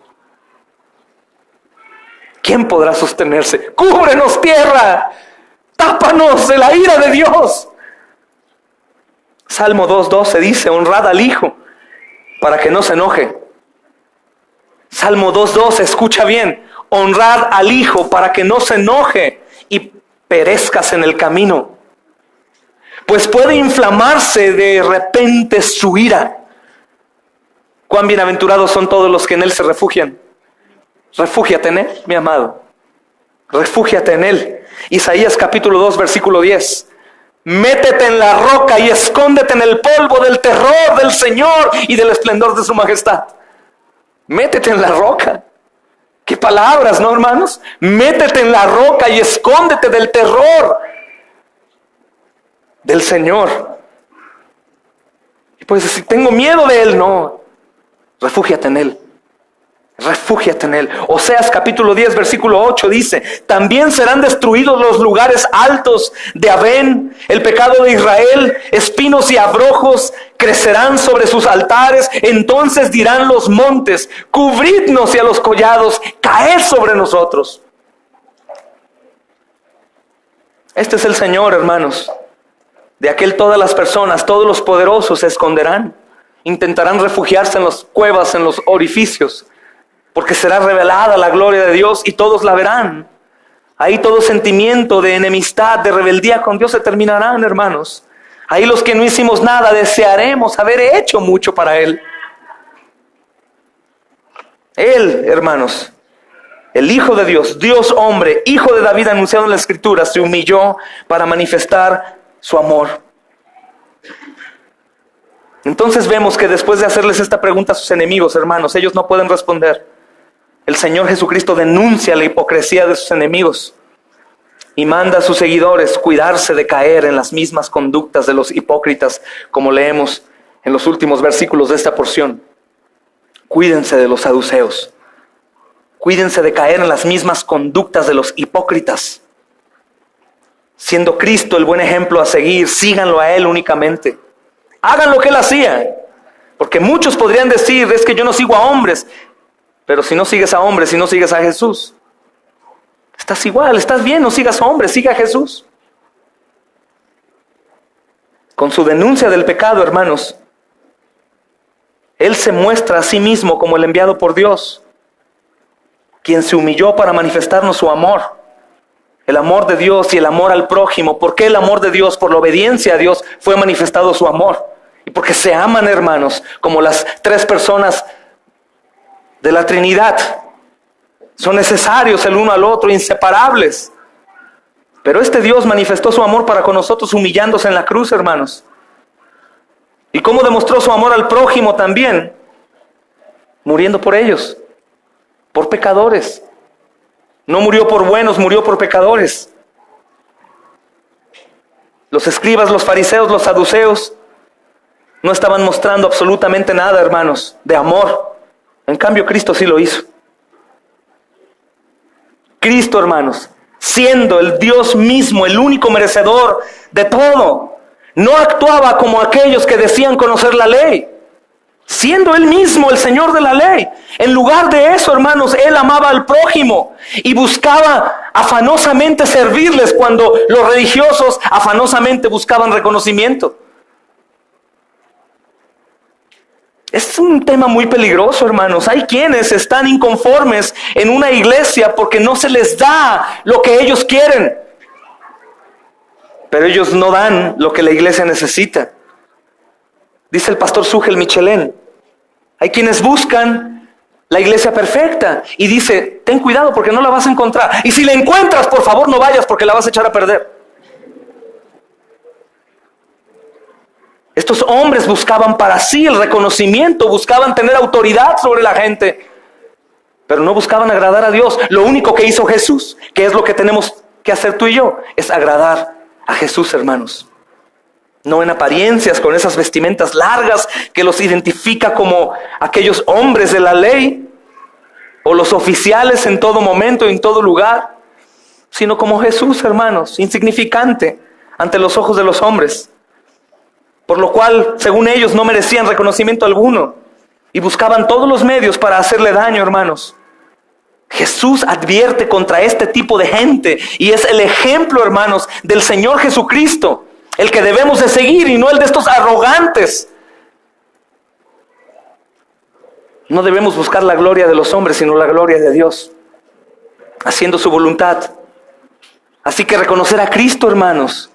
¿Quién podrá sostenerse? ¡Cúbrenos, tierra! ¡Tápanos de la ira de Dios! Salmo 2:12 dice, honrad al Hijo para que no se enoje. Salmo 2:12, escucha bien, honrad al Hijo para que no se enoje y perezcas en el camino. Pues puede inflamarse de repente su ira. Cuán bienaventurados son todos los que en Él se refugian. Refúgiate en Él, mi amado. Refúgiate en Él. Isaías capítulo 2, versículo 10. Métete en la roca y escóndete en el polvo del terror del Señor y del esplendor de su majestad. Métete en la roca. Qué palabras, ¿no, hermanos? Métete en la roca y escóndete del terror del Señor. Y puedes decir, tengo miedo de Él. No, refúgiate en Él. Refúgiate en Él. Oseas capítulo 10 versículo 8 dice, también serán destruidos los lugares altos de Abén, el pecado de Israel, espinos y abrojos crecerán sobre sus altares. Entonces dirán los montes, cubridnos, y a los collados, caed sobre nosotros. Este es el Señor, hermanos. De aquel todas las personas, todos los poderosos se esconderán. Intentarán refugiarse en las cuevas, en los orificios, porque será revelada la gloria de Dios y todos la verán. Ahí todo sentimiento de enemistad, de rebeldía con Dios se terminarán, hermanos. Ahí los que no hicimos nada desearemos haber hecho mucho para Él. Él, hermanos, el Hijo de Dios, Dios hombre, Hijo de David anunciado en la Escritura, se humilló para manifestar su amor. Entonces vemos que después de hacerles esta pregunta a sus enemigos, hermanos, ellos no pueden responder. El Señor Jesucristo denuncia la hipocresía de sus enemigos y manda a sus seguidores cuidarse de caer en las mismas conductas de los hipócritas, como leemos en los últimos versículos de esta porción. Cuídense de los saduceos. Cuídense de caer en las mismas conductas de los hipócritas. Siendo Cristo el buen ejemplo a seguir, síganlo a Él únicamente. Hagan lo que Él hacía. Porque muchos podrían decir, es que yo no sigo a hombres. Pero si no sigues a hombres, si no sigues a Jesús, estás igual, estás bien, no sigas a hombres, siga a Jesús. Con su denuncia del pecado, hermanos, Él se muestra a sí mismo como el enviado por Dios, quien se humilló para manifestarnos su amor. El amor de Dios y el amor al prójimo. ¿Por qué el amor de Dios? Por la obediencia a Dios fue manifestado su amor. Y porque se aman, hermanos, como las tres personas de la Trinidad. Son necesarios el uno al otro, inseparables. Pero este Dios manifestó su amor para con nosotros humillándose en la cruz, hermanos. ¿Y cómo demostró su amor al prójimo también? Muriendo por ellos, por pecadores. No murió por buenos, murió por pecadores. Los escribas, los fariseos, los saduceos no estaban mostrando absolutamente nada, hermanos, de amor. En cambio, Cristo sí lo hizo. Cristo, hermanos, siendo el Dios mismo, el único merecedor de todo, no actuaba como aquellos que decían conocer la ley. Siendo Él mismo el Señor de la ley. En lugar de eso, hermanos, Él amaba al prójimo y buscaba afanosamente servirles cuando los religiosos afanosamente buscaban reconocimiento. Es un tema muy peligroso, hermanos. Hay quienes están inconformes en una iglesia porque no se les da lo que ellos quieren. Pero ellos no dan lo que la iglesia necesita. Dice el pastor Sugel Michelén, hay quienes buscan la iglesia perfecta y dice, ten cuidado porque no la vas a encontrar. Y si la encuentras, por favor no vayas porque la vas a echar a perder. Estos hombres buscaban para sí el reconocimiento, buscaban tener autoridad sobre la gente, pero no buscaban agradar a Dios. Lo único que hizo Jesús, que es lo que tenemos que hacer tú y yo, es agradar a Jesús, hermanos. No en apariencias, con esas vestimentas largas que los identifica como aquellos hombres de la ley, o los oficiales en todo momento, en todo lugar, sino como Jesús, hermanos, insignificante ante los ojos de los hombres. Por lo cual, según ellos, no merecían reconocimiento alguno y buscaban todos los medios para hacerle daño, hermanos. Jesús advierte contra este tipo de gente y es el ejemplo, hermanos, del Señor Jesucristo. el que debemos de seguir y no el de estos arrogantes. No debemos buscar la gloria de los hombres, sino la gloria de Dios, haciendo su voluntad. Así que reconocer a Cristo, hermanos,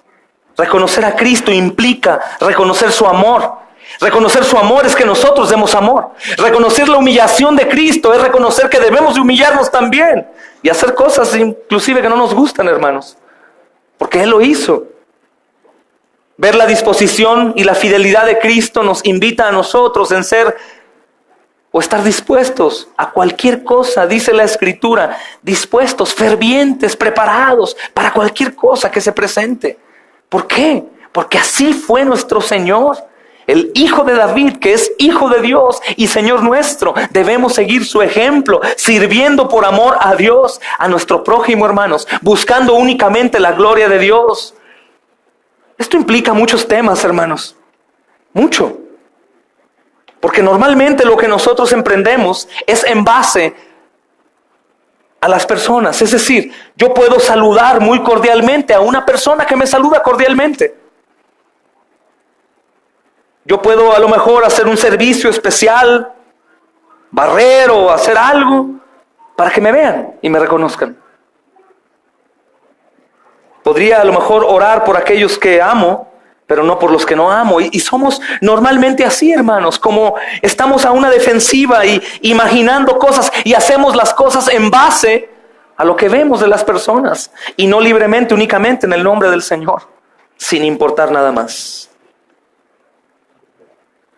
reconocer a Cristo implica reconocer su amor. Reconocer su amor es que nosotros demos amor. Reconocer la humillación de Cristo es reconocer que debemos de humillarnos también y hacer cosas inclusive que no nos gustan, hermanos, porque Él lo hizo. Ver la disposición y la fidelidad de Cristo nos invita a nosotros en ser o estar dispuestos a cualquier cosa, dice la Escritura, dispuestos, fervientes, preparados para cualquier cosa que se presente. ¿Por qué? Porque así fue nuestro Señor, el Hijo de David, que es Hijo de Dios y Señor nuestro. Debemos seguir su ejemplo, sirviendo por amor a Dios, a nuestro prójimo, hermanos, buscando únicamente la gloria de Dios. Esto implica muchos temas, hermanos, mucho. Porque normalmente lo que nosotros emprendemos es en base a las personas. Es decir, yo puedo saludar muy cordialmente a una persona que me saluda cordialmente. Yo puedo a lo mejor hacer un servicio especial, barrer o hacer algo para que me vean y me reconozcan. Podría a lo mejor orar por aquellos que amo, pero no por los que no amo. Y somos normalmente así, hermanos, como estamos a una defensiva y imaginando cosas y hacemos las cosas en base a lo que vemos de las personas y no libremente, únicamente en el nombre del Señor, sin importar nada más.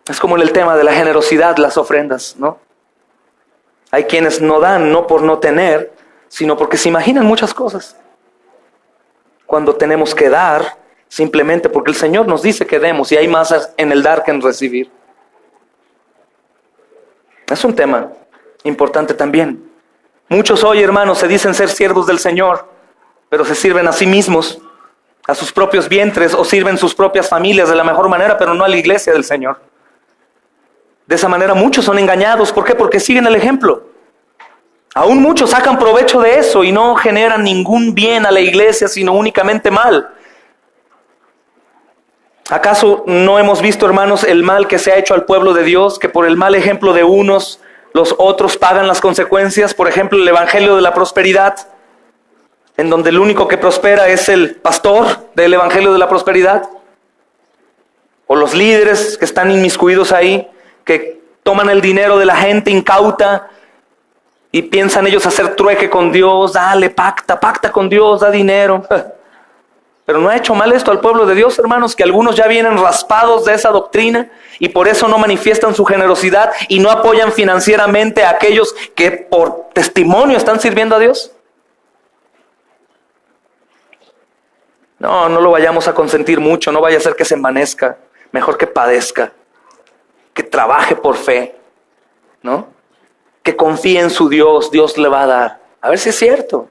Es como en el tema de la generosidad, las ofrendas, ¿no? Hay quienes no dan, no por no tener, sino porque se imaginan muchas cosas. Cuando tenemos que dar, simplemente porque el Señor nos dice que demos, y hay más en el dar que en recibir. Es un tema importante también. Muchos hoy, hermanos, se dicen ser siervos del Señor, pero se sirven a sí mismos, a sus propios vientres, o sirven sus propias familias de la mejor manera, pero no a la iglesia del Señor. De esa manera muchos son engañados. ¿Por qué? Porque siguen el ejemplo. Aún muchos sacan provecho de eso y no generan ningún bien a la iglesia, sino únicamente mal. ¿Acaso no hemos visto, hermanos, el mal que se ha hecho al pueblo de Dios, que por el mal ejemplo de unos, los otros pagan las consecuencias? Por ejemplo, el evangelio de la prosperidad, en donde el único que prospera es el pastor del evangelio de la prosperidad, o los líderes que están inmiscuidos ahí, que toman el dinero de la gente incauta y piensan ellos hacer trueque con Dios. Dale, pacta con Dios, da dinero. Pero no ha hecho mal esto al pueblo de Dios, hermanos, que algunos ya vienen raspados de esa doctrina y por eso no manifiestan su generosidad y no apoyan financieramente a aquellos que por testimonio están sirviendo a Dios. No lo vayamos a consentir mucho, no vaya a ser que se envanezca, mejor que padezca, que trabaje por fe, ¿no? Que confíe en su Dios, Dios le va a dar. A ver si es cierto.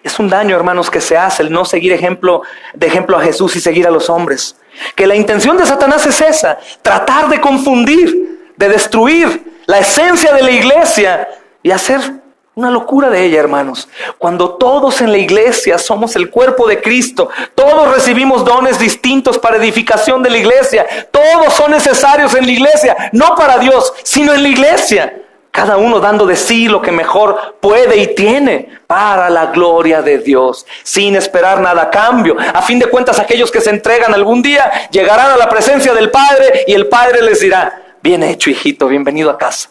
Es un daño, hermanos, que se hace el no seguir de ejemplo a Jesús y seguir a los hombres. Que la intención de Satanás es esa, tratar de confundir, de destruir la esencia de la iglesia y hacer una locura de ella, hermanos. Cuando todos en la iglesia somos el cuerpo de Cristo, todos recibimos dones distintos para edificación de la iglesia, todos son necesarios en la iglesia, no para Dios, sino en la iglesia. Cada uno dando de sí lo que mejor puede y tiene para la gloria de Dios, sin esperar nada a cambio. A fin de cuentas, aquellos que se entregan algún día llegarán a la presencia del Padre y el Padre les dirá: bien hecho, hijito, bienvenido a casa.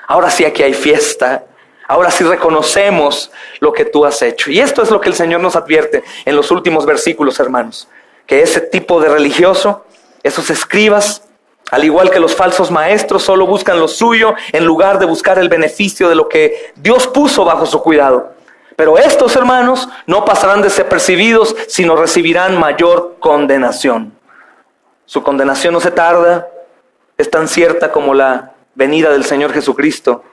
Ahora sí aquí hay fiesta. Ahora sí reconocemos lo que tú has hecho. Y esto es lo que el Señor nos advierte en los últimos versículos, hermanos. Que ese tipo de religioso, esos escribas, al igual que los falsos maestros, solo buscan lo suyo en lugar de buscar el beneficio de lo que Dios puso bajo su cuidado. Pero estos, hermanos, no pasarán desapercibidos, sino recibirán mayor condenación. Su condenación no se tarda, es tan cierta como la venida del Señor Jesucristo,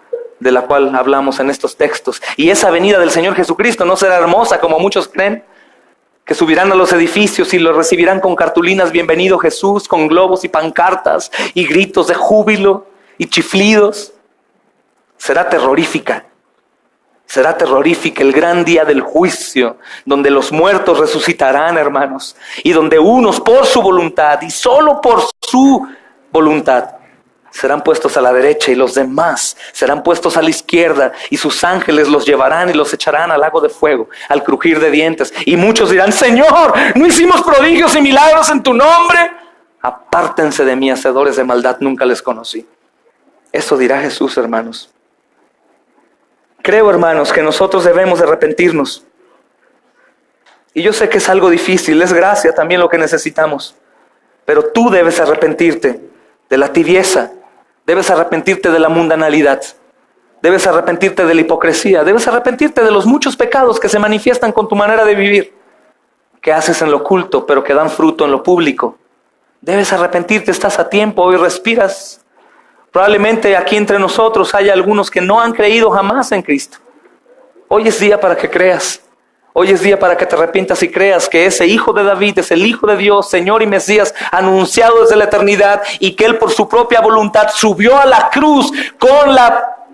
de la cual hablamos en estos textos. Y esa venida del Señor Jesucristo no será hermosa como muchos creen, que subirán a los edificios y los recibirán con cartulinas: bienvenido Jesús, con globos y pancartas y gritos de júbilo y chiflidos. Será terrorífica. Será terrorífica el gran día del juicio, donde los muertos resucitarán, hermanos, y donde unos por su voluntad y solo por su voluntad serán puestos a la derecha y los demás serán puestos a la izquierda, y sus ángeles los llevarán y los echarán al lago de fuego, al crujir de dientes. Y muchos dirán: Señor, ¿no hicimos prodigios y milagros en tu nombre? Apártense de mí, hacedores de maldad, nunca les conocí. Eso dirá Jesús, hermanos. Creo, hermanos, que nosotros debemos de arrepentirnos. Y yo sé que es algo difícil, es gracia también lo que necesitamos. Pero tú debes arrepentirte de la tibieza, debes arrepentirte de la mundanalidad, debes arrepentirte de la hipocresía, debes arrepentirte de los muchos pecados que se manifiestan con tu manera de vivir, que haces en lo oculto, pero que dan fruto en lo público. Debes arrepentirte, estás a tiempo, hoy respiras. Probablemente aquí entre nosotros haya algunos que no han creído jamás en Cristo. Hoy es día para que creas. Hoy es día para que te arrepientas y creas que ese Hijo de David es el Hijo de Dios, Señor y Mesías, anunciado desde la eternidad, y que Él por su propia voluntad subió a la cruz con la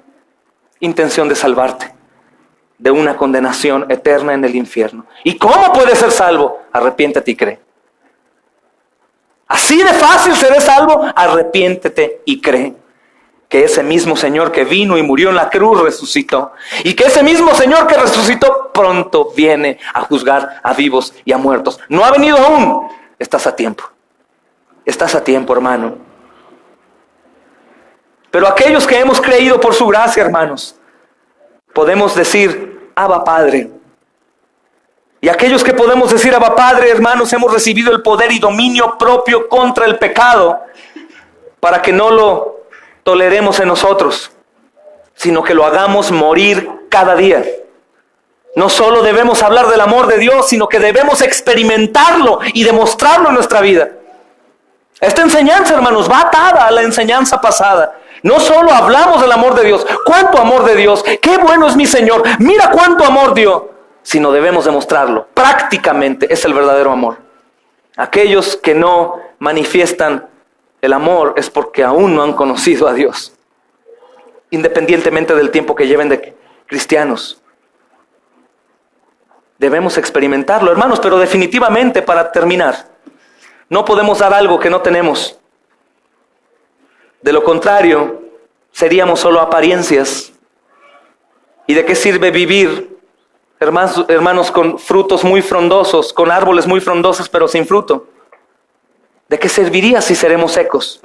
intención de salvarte de una condenación eterna en el infierno. ¿Y cómo puedes ser salvo? Arrepiéntete y cree. Así de fácil seré salvo. Arrepiéntete y cree que ese mismo Señor que vino y murió en la cruz resucitó, y que ese mismo Señor que resucitó pronto viene a juzgar a vivos y a muertos. No ha venido aún. Estás a tiempo. Estás a tiempo, hermano. Pero aquellos que hemos creído por su gracia, hermanos, podemos decir: Abba Padre. Y aquellos que podemos decir Abba Padre, hermanos, hemos recibido el poder y dominio propio contra el pecado, para que no lo toleremos en nosotros, sino que lo hagamos morir cada día. No solo debemos hablar del amor de Dios, sino que debemos experimentarlo y demostrarlo en nuestra vida. Esta enseñanza, hermanos, va atada a la enseñanza pasada. No solo hablamos del amor de Dios, cuánto amor de Dios, qué bueno es mi Señor, mira cuánto amor dio, sino debemos demostrarlo. Prácticamente es el verdadero amor. Aquellos que no manifiestan el amor es porque aún no han conocido a Dios, independientemente del tiempo que lleven de cristianos. Debemos experimentarlo, hermanos, pero definitivamente, para terminar, no podemos dar algo que no tenemos. De lo contrario, seríamos solo apariencias. ¿Y de qué sirve vivir, hermanos, con frutos muy frondosos, con árboles muy frondosos, pero sin fruto? ¿De qué serviría si seremos secos?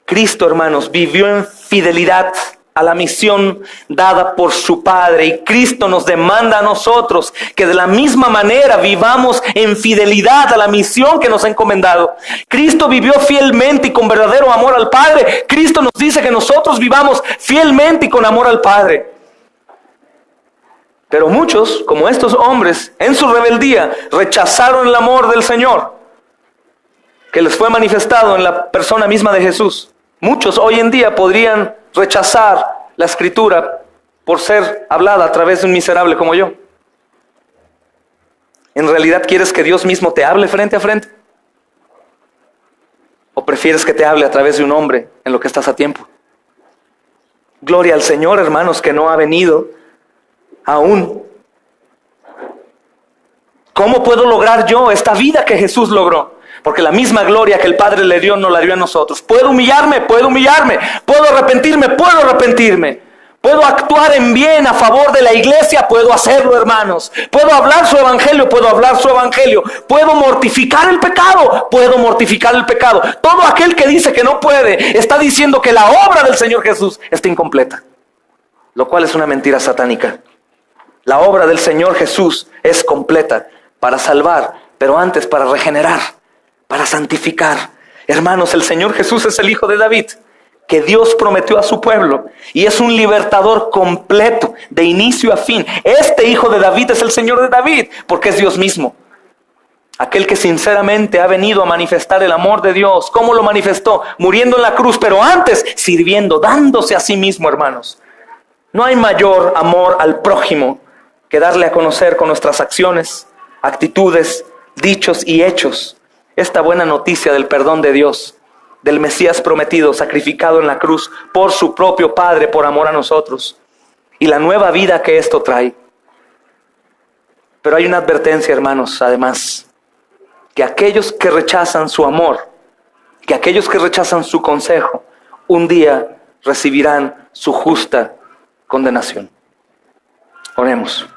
Cristo, hermanos, vivió en fidelidad a la misión dada por su Padre, y Cristo nos demanda a nosotros que de la misma manera vivamos en fidelidad a la misión que nos ha encomendado. Cristo vivió fielmente y con verdadero amor al Padre. Cristo nos dice que nosotros vivamos fielmente y con amor al Padre. Pero muchos, como estos hombres, en su rebeldía, rechazaron el amor del Señor, que les fue manifestado en la persona misma de Jesús. Muchos hoy en día podrían rechazar la Escritura por ser hablada a través de un miserable como yo. ¿En realidad quieres que Dios mismo te hable frente a frente? ¿O prefieres que te hable a través de un hombre en lo que estás a tiempo? Gloria al Señor, hermanos, que no ha venido aún. ¿Cómo puedo lograr yo esta vida que Jesús logró? Porque la misma gloria que el Padre le dio, no la dio a nosotros. ¿Puedo humillarme? Puedo humillarme. ¿Puedo arrepentirme? Puedo arrepentirme. ¿Puedo actuar en bien a favor de la iglesia? Puedo hacerlo, hermanos. ¿Puedo hablar su evangelio? Puedo hablar su evangelio. ¿Puedo mortificar el pecado? Puedo mortificar el pecado. Todo aquel que dice que no puede, está diciendo que la obra del Señor Jesús está incompleta, lo cual es una mentira satánica. La obra del Señor Jesús es completa para salvar, pero antes para regenerar, para santificar. Hermanos, el Señor Jesús es el Hijo de David, que Dios prometió a su pueblo, y es un libertador completo, de inicio a fin. Este Hijo de David es el Señor de David, porque es Dios mismo. Aquel que sinceramente ha venido a manifestar el amor de Dios. ¿Cómo lo manifestó? Muriendo en la cruz, pero antes sirviendo, dándose a sí mismo, hermanos. No hay mayor amor al prójimo que darle a conocer con nuestras acciones, actitudes, dichos y hechos esta buena noticia del perdón de Dios, del Mesías prometido, sacrificado en la cruz por su propio Padre, por amor a nosotros. y la nueva vida que esto trae. Pero hay una advertencia, hermanos, además, que aquellos que rechazan su amor, que aquellos que rechazan su consejo, un día recibirán su justa condenación. Oremos.